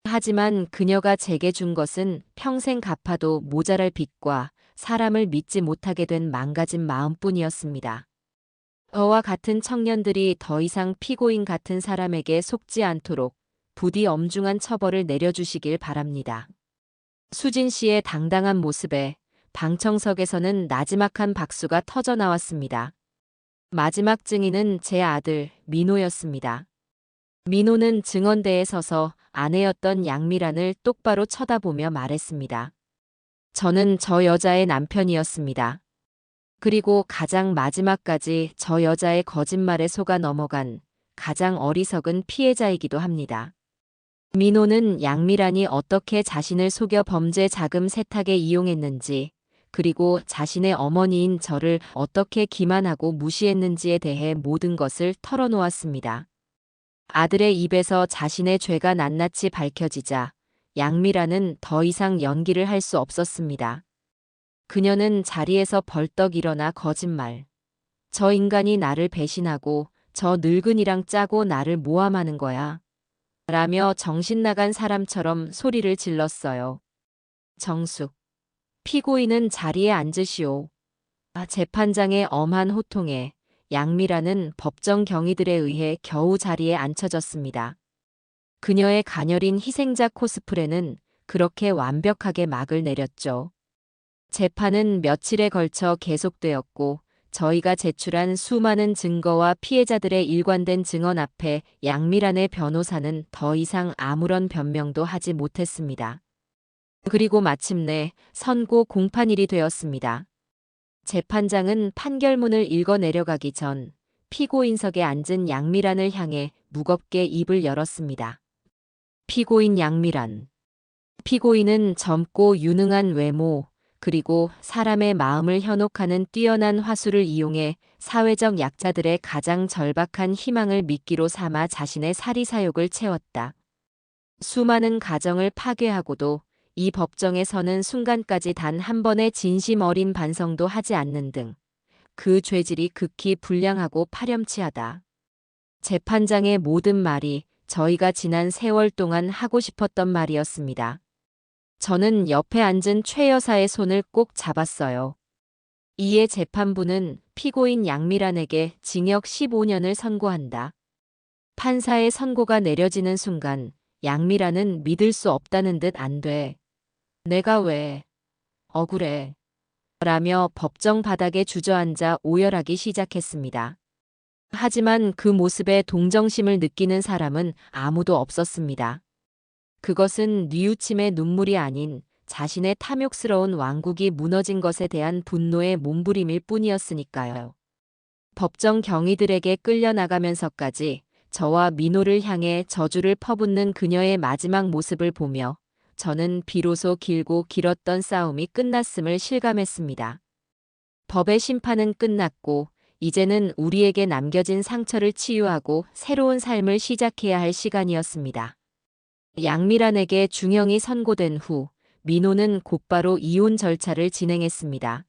하지만 그녀가 제게 준 것은 평생 갚아도 모자랄 빚과 사람을 믿지 못하게 된 망가진 마음뿐이었습니다. 저와 같은 청년들이 더 이상 피고인 같은 사람에게 속지 않도록 부디 엄중한 처벌을 내려주시길 바랍니다. 수진 씨의 당당한 모습에 방청석에서는 나지막한 박수가 터져 나왔습니다. 마지막 증인은 제 아들 민호였습니다. 민호는 증언대에 서서 아내였던 양미란을 똑바로 쳐다보며 말했습니다. 저는 저 여자의 남편이었습니다. 그리고 가장 마지막까지 저 여자의 거짓말에 속아 넘어간 가장 어리석은 피해자이기도 합니다. 민호는 양미란이 어떻게 자신을 속여 범죄 자금 세탁에 이용했는지, 그리고 자신의 어머니인 저를 어떻게 기만하고 무시했는지에 대해 모든 것을 털어놓았습니다. 아들의 입에서 자신의 죄가 낱낱이 밝혀지자 양미란은 더 이상 연기를 할 수 없었습니다. 그녀는 자리에서 벌떡 일어나 거짓말. 저 인간이 나를 배신하고 저 늙은이랑 짜고 나를 모함하는 거야. 라며 정신 나간 사람처럼 소리를 질렀어요. 정숙. 피고인은 자리에 앉으시오. 재판장의 엄한 호통에 양미라는 법정 경위들에 의해 겨우 자리에 앉혀졌습니다. 그녀의 가녀린 희생자 코스프레는 그렇게 완벽하게 막을 내렸죠. 재판은 며칠에 걸쳐 계속되었고 저희가 제출한 수많은 증거와 피해자들의 일관된 증언 앞에 양미란의 변호사는 더 이상 아무런 변명도 하지 못했습니다. 그리고 마침내 선고 공판일이 되었습니다. 재판장은 판결문을 읽어 내려가기 전 피고인석에 앉은 양미란을 향해 무겁게 입을 열었습니다. 피고인 양미란. 피고인은 젊고 유능한 외모, 그리고 사람의 마음을 현혹하는 뛰어난 화술을 이용해 사회적 약자들의 가장 절박한 희망을 미끼로 삼아 자신의 사리사욕을 채웠다. 수많은 가정을 파괴하고도 이 법정에 서는 순간까지 단 한 번의 진심 어린 반성도 하지 않는 등 그 죄질이 극히 불량하고 파렴치하다. 재판장의 모든 말이 저희가 지난 세월 동안 하고 싶었던 말이었습니다. 저는 옆에 앉은 최 여사의 손을 꼭 잡았어요. 이에 재판부는 피고인 양미란에게 징역 15년을 선고한다. 판사의 선고가 내려지는 순간 양미란은 믿을 수 없다는 듯 안 돼. 내가 왜 억울해. 라며 법정 바닥에 주저앉아 오열하기 시작했습니다. 하지만 그 모습에 동정심을 느끼는 사람은 아무도 없었습니다. 그것은 뉘우침의 눈물이 아닌 자신의 탐욕스러운 왕국이 무너진 것에 대한 분노의 몸부림일 뿐이었으니까요. 법정 경위들에게 끌려나가면서까지 저와 민호를 향해 저주를 퍼붓는 그녀의 마지막 모습을 보며 저는 비로소 길고 길었던 싸움이 끝났음을 실감했습니다. 법의 심판은 끝났고 이제는 우리에게 남겨진 상처를 치유하고 새로운 삶을 시작해야 할 시간이었습니다. 양미란에게 중형이 선고된 후 민호는 곧바로 이혼 절차를 진행했습니다.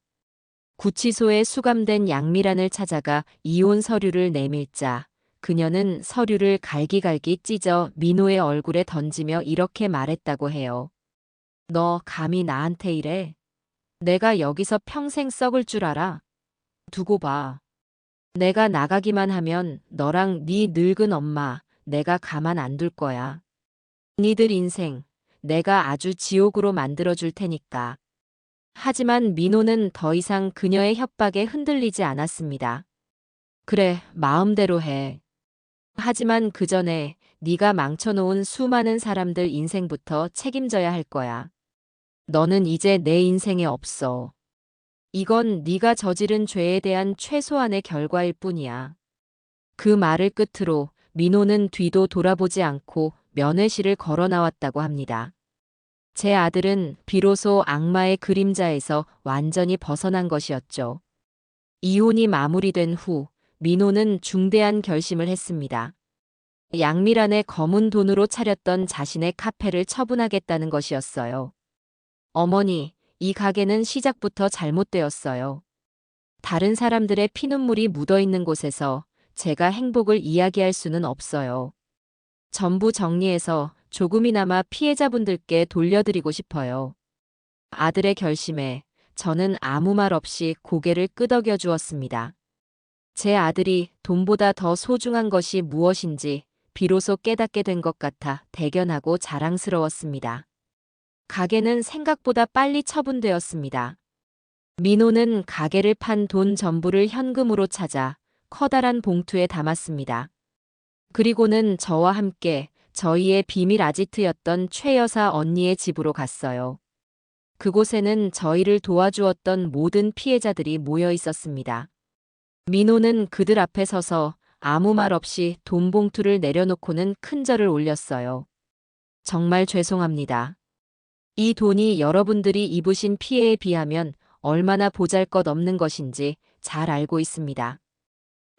구치소에 수감된 양미란을 찾아가 이혼 서류를 내밀자 그녀는 서류를 갈기갈기 찢어 민호의 얼굴에 던지며 이렇게 말했다고 해요. 너 감히 나한테 이래? 내가 여기서 평생 썩을 줄 알아? 두고 봐. 내가 나가기만 하면 너랑 네 늙은 엄마 내가 가만 안 둘 거야. 니들 인생 내가 아주 지옥으로 만들어줄 테니까. 하지만 민호는 더 이상 그녀의 협박에 흔들리지 않았습니다. 그래, 마음대로 해. 하지만 그 전에 네가 망쳐놓은 수많은 사람들 인생부터 책임져야 할 거야. 너는 이제 내 인생에 없어. 이건 네가 저지른 죄에 대한 최소한의 결과일 뿐이야. 그 말을 끝으로 민호는 뒤도 돌아보지 않고 면회실을 걸어 나왔다고 합니다. 제 아들은 비로소 악마의 그림자에서 완전히 벗어난 것이었죠. 이혼이 마무리된 후 민호는 중대한 결심을 했습니다. 양미란의 검은 돈으로 차렸던 자신의 카페를 처분하겠다는 것이었어요. 어머니, 이 가게는 시작부터 잘못되었어요. 다른 사람들의 피눈물이 묻어있는 곳에서 제가 행복을 이야기할 수는 없어요. 전부 정리해서 조금이나마 피해자분들께 돌려드리고 싶어요. 아들의 결심에 저는 아무 말 없이 고개를 끄덕여 주었습니다. 제 아들이 돈보다 더 소중한 것이 무엇인지 비로소 깨닫게 된 것 같아 대견하고 자랑스러웠습니다. 가게는 생각보다 빨리 처분되었습니다. 민호는 가게를 판 돈 전부를 현금으로 찾아 커다란 봉투에 담았습니다. 그리고는 저와 함께 저희의 비밀 아지트였던 최 여사 언니의 집으로 갔어요. 그곳에는 저희를 도와주었던 모든 피해자들이 모여 있었습니다. 민호는 그들 앞에 서서 아무 말 없이 돈 봉투를 내려놓고는 큰 절을 올렸어요. 정말 죄송합니다. 이 돈이 여러분들이 입으신 피해에 비하면 얼마나 보잘것없는 것인지 잘 알고 있습니다.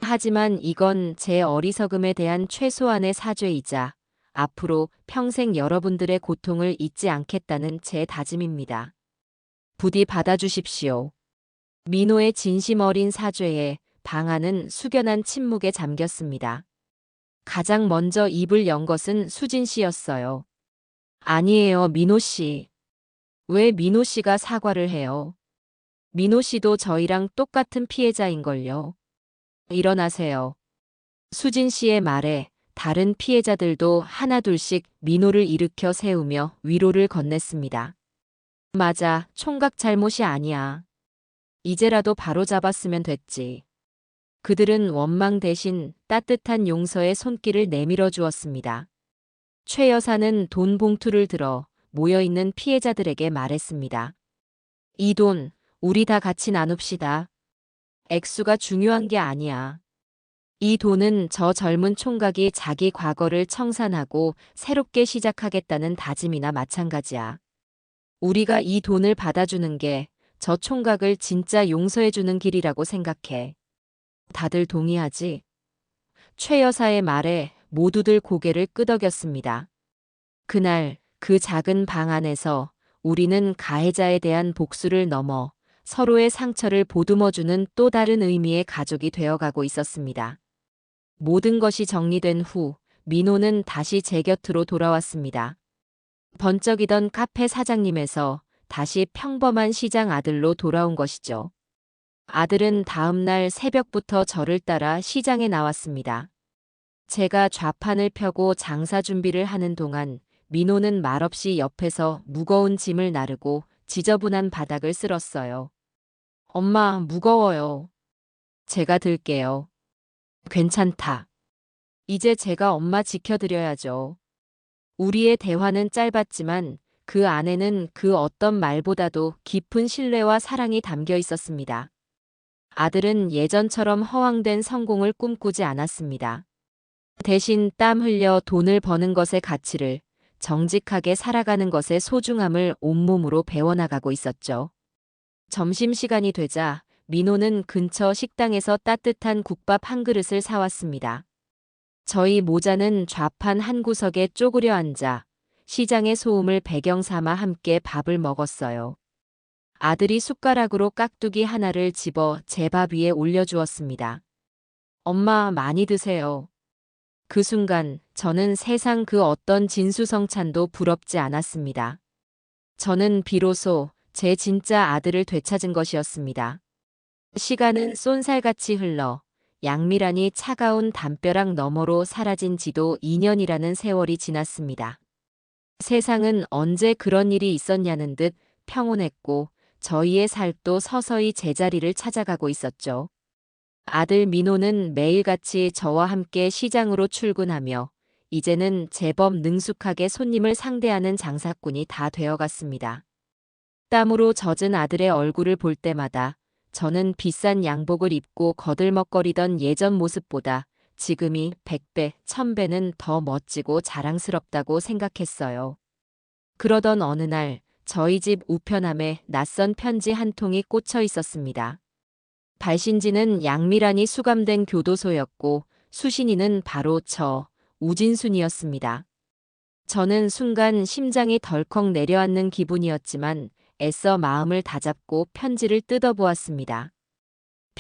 하지만 이건 제 어리석음에 대한 최소한의 사죄이자 앞으로 평생 여러분들의 고통을 잊지 않겠다는 제 다짐입니다. 부디 받아주십시오. 민호의 진심 어린 사죄에 방안은 숙연한 침묵에 잠겼습니다. 가장 먼저 입을 연 것은 수진 씨였어요. 아니에요, 민호 씨. 왜 민호 씨가 사과를 해요? 민호 씨도 저희랑 똑같은 피해자인걸요. 일어나세요. 수진 씨의 말에 다른 피해자들도 하나둘씩 민호를 일으켜 세우며 위로를 건넸습니다. 맞아, 총각 잘못이 아니야. 이제라도 바로잡았으면 됐지. 그들은 원망 대신 따뜻한 용서의 손길을 내밀어 주었습니다. 최 여사는 돈 봉투를 들어 모여있는 피해자들에게 말했습니다. 이 돈, 우리 다 같이 나눕시다. 액수가 중요한 게 아니야. 이 돈은 저 젊은 총각이 자기 과거를 청산하고 새롭게 시작하겠다는 다짐이나 마찬가지야. 우리가 이 돈을 받아주는 게 저 총각을 진짜 용서해주는 길이라고 생각해. 다들 동의하지? 최 여사의 말에 모두들 고개를 끄덕였습니다. 그날 그 작은 방 안에서 우리는 가해자에 대한 복수를 넘어 서로의 상처를 보듬어주는 또 다른 의미의 가족이 되어가고 있었습니다. 모든 것이 정리된 후 민호는 다시 제 곁으로 돌아왔습니다. 번쩍이던 카페 사장님에서 다시 평범한 시장 아들로 돌아온 것이죠. 아들은 다음 날 새벽부터 저를 따라 시장에 나왔습니다. 제가 좌판을 펴고 장사 준비를 하는 동안 민호는 말없이 옆에서 무거운 짐을 나르고 지저분한 바닥을 쓸었어요. 엄마, 무거워요. 제가 들게요. 괜찮다. 이제 제가 엄마 지켜드려야죠. 우리의 대화는 짧았지만 그 안에는 그 어떤 말보다도 깊은 신뢰와 사랑이 담겨 있었습니다. 아들은 예전처럼 허황된 성공을 꿈꾸지 않았습니다. 대신 땀 흘려 돈을 버는 것의 가치를, 정직하게 살아가는 것의 소중함을 온몸으로 배워나가고 있었죠. 점심시간이 되자 민호는 근처 식당에서 따뜻한 국밥 한 그릇을 사왔습니다. 저희 모자는 좌판 한 구석에 쪼그려 앉아 시장의 소음을 배경 삼아 함께 밥을 먹었어요. 아들이 숟가락으로 깍두기 하나를 집어 제 밥 위에 올려주었습니다. 엄마, 많이 드세요. 그 순간 저는 세상 그 어떤 진수성찬도 부럽지 않았습니다. 저는 비로소 제 진짜 아들을 되찾은 것이었습니다. 시간은 쏜살같이 흘러 양미란이 차가운 담벼락 너머로 사라진 지도 2년이라는 세월이 지났습니다. 세상은 언제 그런 일이 있었냐는 듯 평온했고 저희의 삶도 서서히 제자리를 찾아가고 있었죠. 아들 민호는 매일같이 저와 함께 시장으로 출근하며 이제는 제법 능숙하게 손님을 상대하는 장사꾼이 다 되어갔습니다. 땀으로 젖은 아들의 얼굴을 볼 때마다 저는 비싼 양복을 입고 거들먹거리던 예전 모습보다 지금이 100배, 1000배는 더 멋지고 자랑스럽다고 생각했어요. 그러던 어느 날 저희 집 우편함에 낯선 편지 한 통이 꽂혀 있었습니다. 발신지는 양미란이 수감된 교도소였고 수신인은 바로 저 우진순이었습니다. 저는 순간 심장이 덜컥 내려앉는 기분이었지만 애써 마음을 다잡고 편지를 뜯어보았습니다.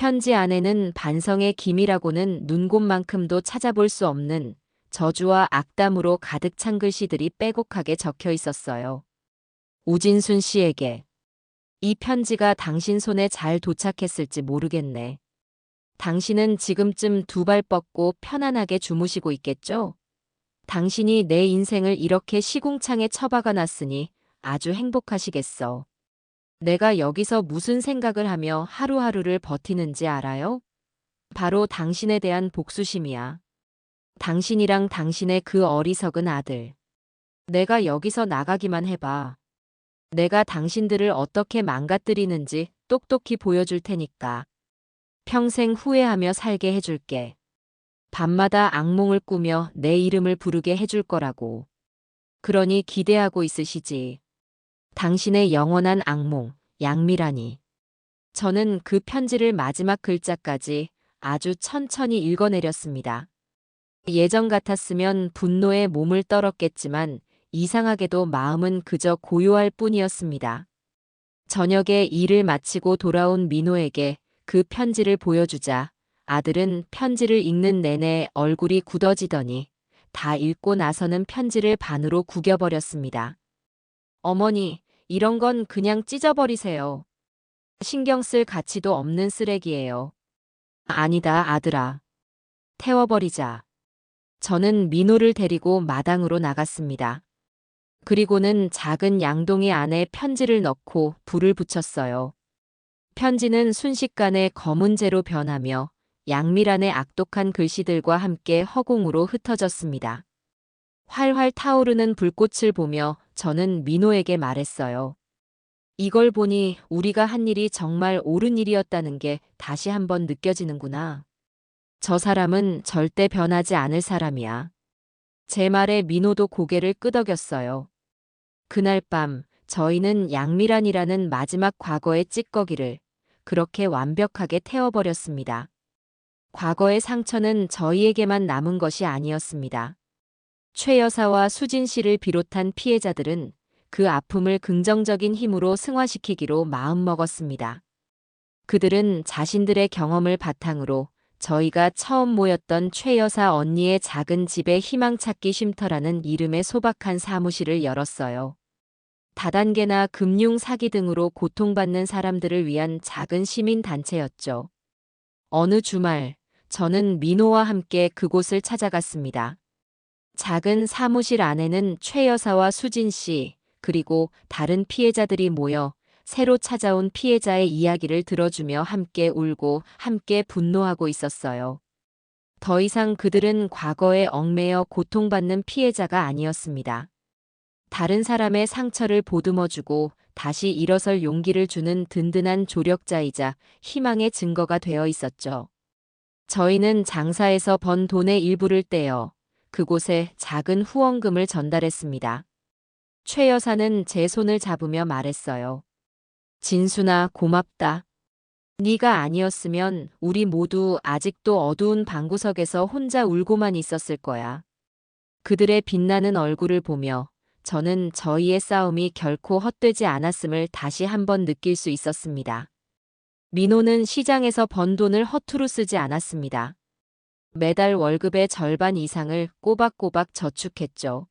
편지 안에는 반성의 기미라고는 눈곱만큼도 찾아볼 수 없는 저주와 악담으로 가득 찬 글씨들이 빼곡하게 적혀 있었어요. 우진순 씨에게. 이 편지가 당신 손에 잘 도착했을지 모르겠네. 당신은 지금쯤 두 발 뻗고 편안하게 주무시고 있겠죠? 당신이 내 인생을 이렇게 시궁창에 처박아 놨으니 아주 행복하시겠어. 내가 여기서 무슨 생각을 하며 하루하루를 버티는지 알아요? 바로 당신에 대한 복수심이야. 당신이랑 당신의 그 어리석은 아들. 내가 여기서 나가기만 해봐. 내가 당신들을 어떻게 망가뜨리는지 똑똑히 보여줄 테니까. 평생 후회하며 살게 해줄게. 밤마다 악몽을 꾸며 내 이름을 부르게 해줄 거라고. 그러니 기대하고 있으시지. 당신의 영원한 악몽, 양미란이. 저는 그 편지를 마지막 글자까지 아주 천천히 읽어내렸습니다. 예전 같았으면 분노에 몸을 떨었겠지만 이상하게도 마음은 그저 고요할 뿐이었습니다. 저녁에 일을 마치고 돌아온 민호에게 그 편지를 보여주자 아들은 편지를 읽는 내내 얼굴이 굳어지더니 다 읽고 나서는 편지를 반으로 구겨버렸습니다. 어머니, 이런 건 그냥 찢어버리세요. 신경 쓸 가치도 없는 쓰레기예요. 아니다, 아들아. 태워버리자. 저는 민호를 데리고 마당으로 나갔습니다. 그리고는 작은 양동이 안에 편지를 넣고 불을 붙였어요. 편지는 순식간에 검은재로 변하며 양미란의 악독한 글씨들과 함께 허공으로 흩어졌습니다. 활활 타오르는 불꽃을 보며 저는 민호에게 말했어요. 이걸 보니 우리가 한 일이 정말 옳은 일이었다는 게 다시 한번 느껴지는구나. 저 사람은 절대 변하지 않을 사람이야. 제 말에 민호도 고개를 끄덕였어요. 그날 밤 저희는 양미란이라는 마지막 과거의 찌꺼기를 그렇게 완벽하게 태워버렸습니다. 과거의 상처는 저희에게만 남은 것이 아니었습니다. 최 여사와 수진 씨를 비롯한 피해자들은 그 아픔을 긍정적인 힘으로 승화시키기로 마음먹었습니다. 그들은 자신들의 경험을 바탕으로 저희가 처음 모였던 최 여사 언니의 작은 집에 희망찾기 쉼터라는 이름의 소박한 사무실을 열었어요. 다단계나 금융 사기 등으로 고통받는 사람들을 위한 작은 시민단체였죠. 어느 주말, 저는 민호와 함께 그곳을 찾아갔습니다. 작은 사무실 안에는 최 여사와 수진 씨, 그리고 다른 피해자들이 모여 새로 찾아온 피해자의 이야기를 들어주며 함께 울고 함께 분노하고 있었어요. 더 이상 그들은 과거에 얽매여 고통받는 피해자가 아니었습니다. 다른 사람의 상처를 보듬어주고 다시 일어설 용기를 주는 든든한 조력자이자 희망의 증거가 되어 있었죠. 저희는 장사에서 번 돈의 일부를 떼어 그곳에 작은 후원금을 전달했습니다. 최 여사는 제 손을 잡으며 말했어요. 진순아, 고맙다. 네가 아니었으면 우리 모두 아직도 어두운 방구석에서 혼자 울고만 있었을 거야. 그들의 빛나는 얼굴을 보며 저는 저희의 싸움이 결코 헛되지 않았음을 다시 한번 느낄 수 있었습니다. 민호는 시장에서 번 돈을 허투루 쓰지 않았습니다. 매달 월급의 절반 이상을 꼬박꼬박 저축했죠.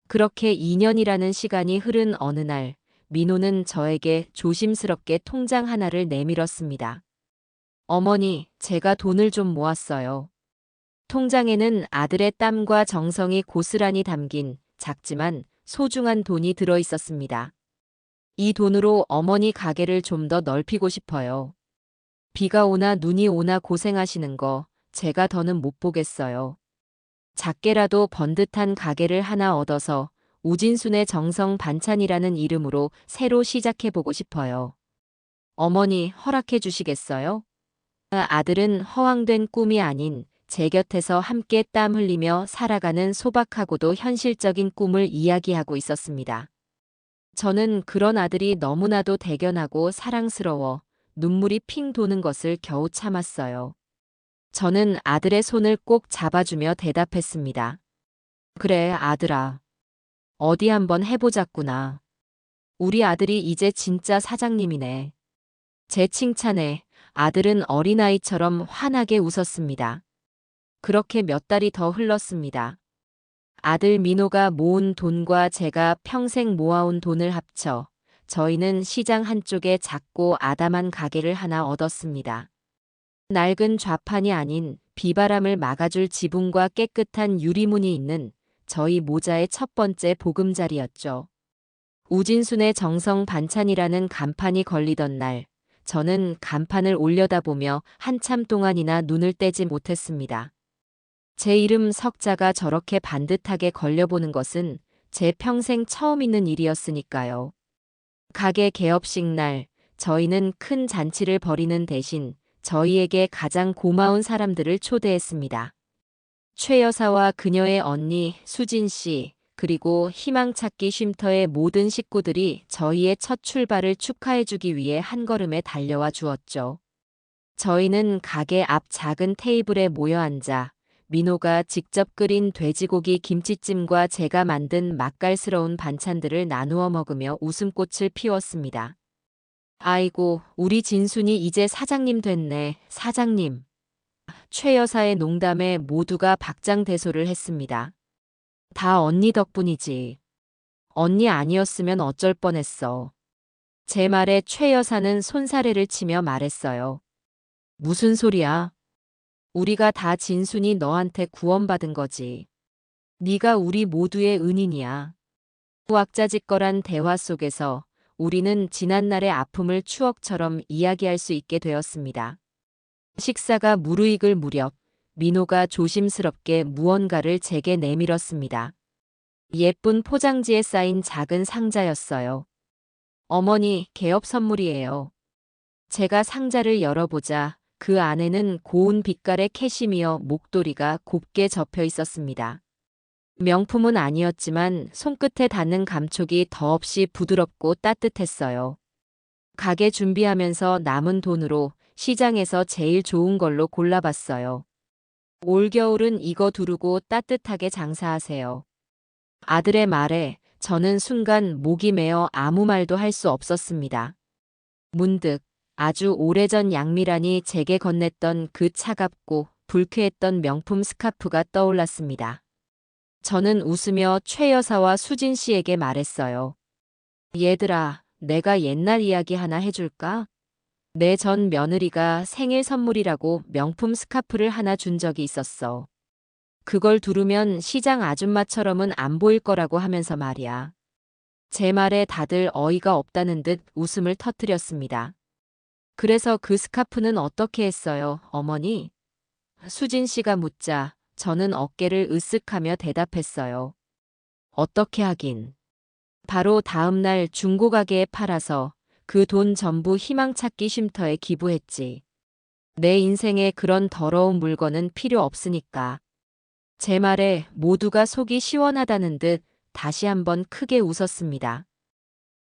그렇게 2년이라는 시간이 흐른 어느 날, 민호는 저에게 조심스럽게 통장 하나를 내밀었습니다. 어머니, 제가 돈을 좀 모았어요. 통장에는 아들의 땀과 정성이 고스란히 담긴 작지만 소중한 돈이 들어 있었습니다. 이 돈으로 어머니 가게를 좀 더 넓히고 싶어요. 비가 오나 눈이 오나 고생하시는 거 제가 더는 못 보겠어요. 작게라도 번듯한 가게를 하나 얻어서 우진순의 정성 반찬이라는 이름으로 새로 시작해보고 싶어요. 어머니 허락해 주시겠어요? 아들은 허황된 꿈이 아닌 제 곁에서 함께 땀 흘리며 살아가는 소박하고도 현실적인 꿈을 이야기하고 있었습니다. 저는 그런 아들이 너무나도 대견하고 사랑스러워 눈물이 핑 도는 것을 겨우 참았어요. 저는 아들의 손을 꼭 잡아주며 대답했습니다. 그래, 아들아. 어디 한번 해보자꾸나. 우리 아들이 이제 진짜 사장님이네. 제 칭찬에 아들은 어린아이처럼 환하게 웃었습니다. 그렇게 몇 달이 더 흘렀습니다. 아들 민호가 모은 돈과 제가 평생 모아온 돈을 합쳐 저희는 시장 한쪽에 작고 아담한 가게를 하나 얻었습니다. 낡은 좌판이 아닌 비바람을 막아줄 지붕과 깨끗한 유리문이 있는 저희 모자의 첫 번째 보금자리였죠. 우진순의 정성 반찬이라는 간판이 걸리던 날, 저는 간판을 올려다보며 한참 동안이나 눈을 떼지 못했습니다. 제 이름 석자가 저렇게 반듯하게 걸려보는 것은 제 평생 처음 있는 일이었으니까요. 가게 개업식 날, 저희는 큰 잔치를 벌이는 대신 저희에게 가장 고마운 사람들을 초대했습니다. 최 여사와 그녀의 언니 수진 씨, 그리고 희망찾기 쉼터의 모든 식구들이 저희의 첫 출발을 축하해주기 위해 한 걸음에 달려와 주었죠. 저희는 가게 앞 작은 테이블에 모여 앉아 민호가 직접 끓인 돼지고기 김치찜과 제가 만든 맛깔스러운 반찬들을 나누어 먹으며 웃음꽃을 피웠습니다. 아이고, 우리 진순이 이제 사장님 됐네, 사장님. 최 여사의 농담에 모두가 박장대소를 했습니다. 다 언니 덕분이지. 언니 아니었으면 어쩔 뻔했어. 제 말에 최 여사는 손사래를 치며 말했어요. 무슨 소리야? 우리가 다 진순이 너한테 구원받은 거지. 네가 우리 모두의 은인이야. 왁자지껄한 대화 속에서 우리는 지난날의 아픔을 추억처럼 이야기할 수 있게 되었습니다. 식사가 무르익을 무렵 민호가 조심스럽게 무언가를 제게 내밀었습니다. 예쁜 포장지에 쌓인 작은 상자였어요. 어머니, 개업 선물이에요. 제가 상자를 열어보자 그 안에는 고운 빛깔의 캐시미어 목도리가 곱게 접혀 있었습니다. 명품은 아니었지만 손끝에 닿는 감촉이 더없이 부드럽고 따뜻했어요. 가게 준비하면서 남은 돈으로 시장에서 제일 좋은 걸로 골라봤어요. 올겨울은 이거 두르고 따뜻하게 장사하세요. 아들의 말에 저는 순간 목이 메어 아무 말도 할 수 없었습니다. 문득 아주 오래전 양미란이 제게 건넸던 그 차갑고 불쾌했던 명품 스카프가 떠올랐습니다. 저는 웃으며 최 여사와 수진 씨에게 말했어요. 얘들아, 내가 옛날 이야기 하나 해줄까? 내 전 며느리가 생일 선물이라고 명품 스카프를 하나 준 적이 있었어. 그걸 두르면 시장 아줌마처럼은 안 보일 거라고 하면서 말이야. 제 말에 다들 어이가 없다는 듯 웃음을 터뜨렸습니다. 그래서 그 스카프는 어떻게 했어요, 어머니? 수진 씨가 묻자 저는 어깨를 으쓱하며 대답했어요. 어떻게 하긴. 바로 다음 날 중고 가게에 팔아서 그 돈 전부 희망찾기 쉼터에 기부했지. 내 인생에 그런 더러운 물건은 필요 없으니까. 제 말에 모두가 속이 시원하다는 듯 다시 한번 크게 웃었습니다.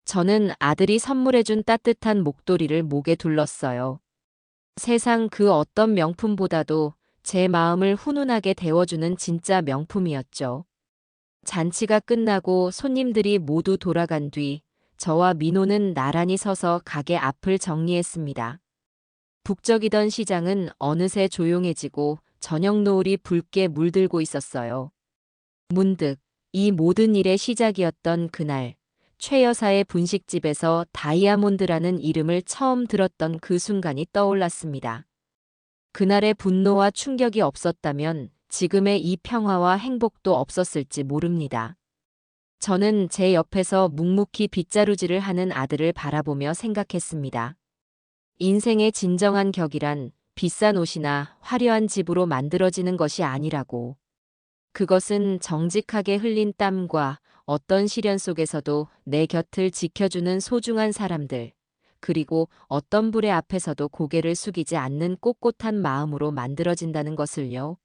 저는 아들이 선물해준 따뜻한 목도리를 목에 둘렀어요. 세상 그 어떤 명품보다도 제 마음을 훈훈하게 데워주는 진짜 명품이었죠. 잔치가 끝나고 손님들이 모두 돌아간 뒤 저와 민호는 나란히 서서 가게 앞을 정리했습니다. 북적이던 시장은 어느새 조용해지고 저녁 노을이 붉게 물들고 있었어요. 문득 이 모든 일의 시작이었던 그날, 최 여사의 분식집에서 다이아몬드라는 이름을 처음 들었던 그 순간이 떠올랐습니다. 그날의 분노와 충격이 없었다면 지금의 이 평화와 행복도 없었을지 모릅니다. 저는 제 옆에서 묵묵히 빗자루질을 하는 아들을 바라보며 생각했습니다. 인생의 진정한 격이란 비싼 옷이나 화려한 집으로 만들어지는 것이 아니라고. 그것은 정직하게 흘린 땀과 어떤 시련 속에서도 내 곁을 지켜주는 소중한 사람들, 그리고 어떤 불의 앞에서도 고개를 숙이지 않는 꼿꼿한 마음으로 만들어진다는 것을요.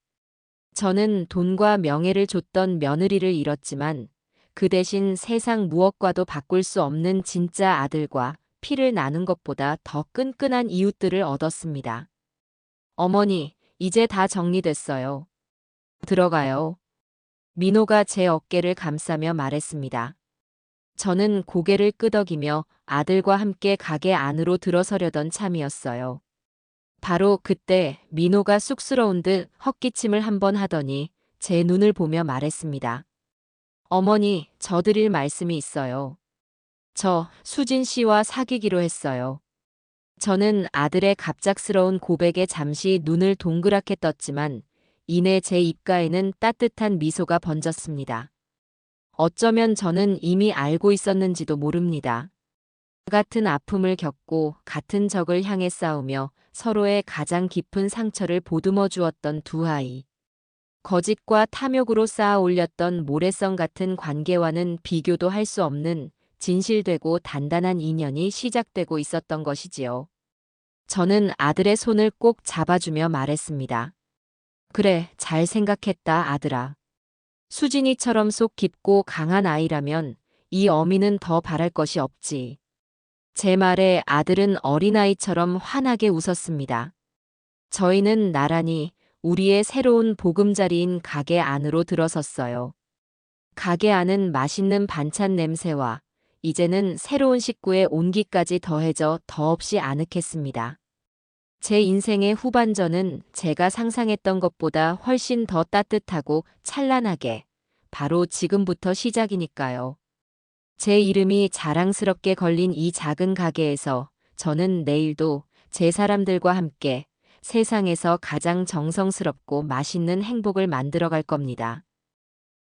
저는 돈과 명예를 줬던 며느리를 잃었지만 그 대신 세상 무엇과도 바꿀 수 없는 진짜 아들과 피를 나눈 것보다 더 끈끈한 이웃들을 얻었습니다. 어머니, 이제 다 정리됐어요. 들어가요. 민호가 제 어깨를 감싸며 말했습니다. 저는 고개를 끄덕이며 아들과 함께 가게 안으로 들어서려던 참이었어요. 바로 그때 민호가 쑥스러운 듯 헛기침을 한번 하더니 제 눈을 보며 말했습니다. 어머니, 저 드릴 말씀이 있어요. 저 수진 씨와 사귀기로 했어요. 저는 아들의 갑작스러운 고백에 잠시 눈을 동그랗게 떴지만 이내 제 입가에는 따뜻한 미소가 번졌습니다. 어쩌면 저는 이미 알고 있었는지도 모릅니다. 같은 아픔을 겪고 같은 적을 향해 싸우며 서로의 가장 깊은 상처를 보듬어 주었던 두 아이. 거짓과 탐욕으로 쌓아 올렸던 모래성 같은 관계와는 비교도 할 수 없는 진실되고 단단한 인연이 시작되고 있었던 것이지요. 저는 아들의 손을 꼭 잡아주며 말했습니다. 그래, 잘 생각했다, 아들아. 수진이처럼 속 깊고 강한 아이라면 이 어미는 더 바랄 것이 없지. 제 말에 아들은 어린아이처럼 환하게 웃었습니다. 저희는 나란히 우리의 새로운 보금자리인 가게 안으로 들어섰어요. 가게 안은 맛있는 반찬 냄새와 이제는 새로운 식구의 온기까지 더해져 더없이 아늑했습니다. 제 인생의 후반전은 제가 상상했던 것보다 훨씬 더 따뜻하고 찬란하게 바로 지금부터 시작이니까요. 제 이름이 자랑스럽게 걸린 이 작은 가게에서 저는 내일도 제 사람들과 함께 세상에서 가장 정성스럽고 맛있는 행복을 만들어 갈 겁니다.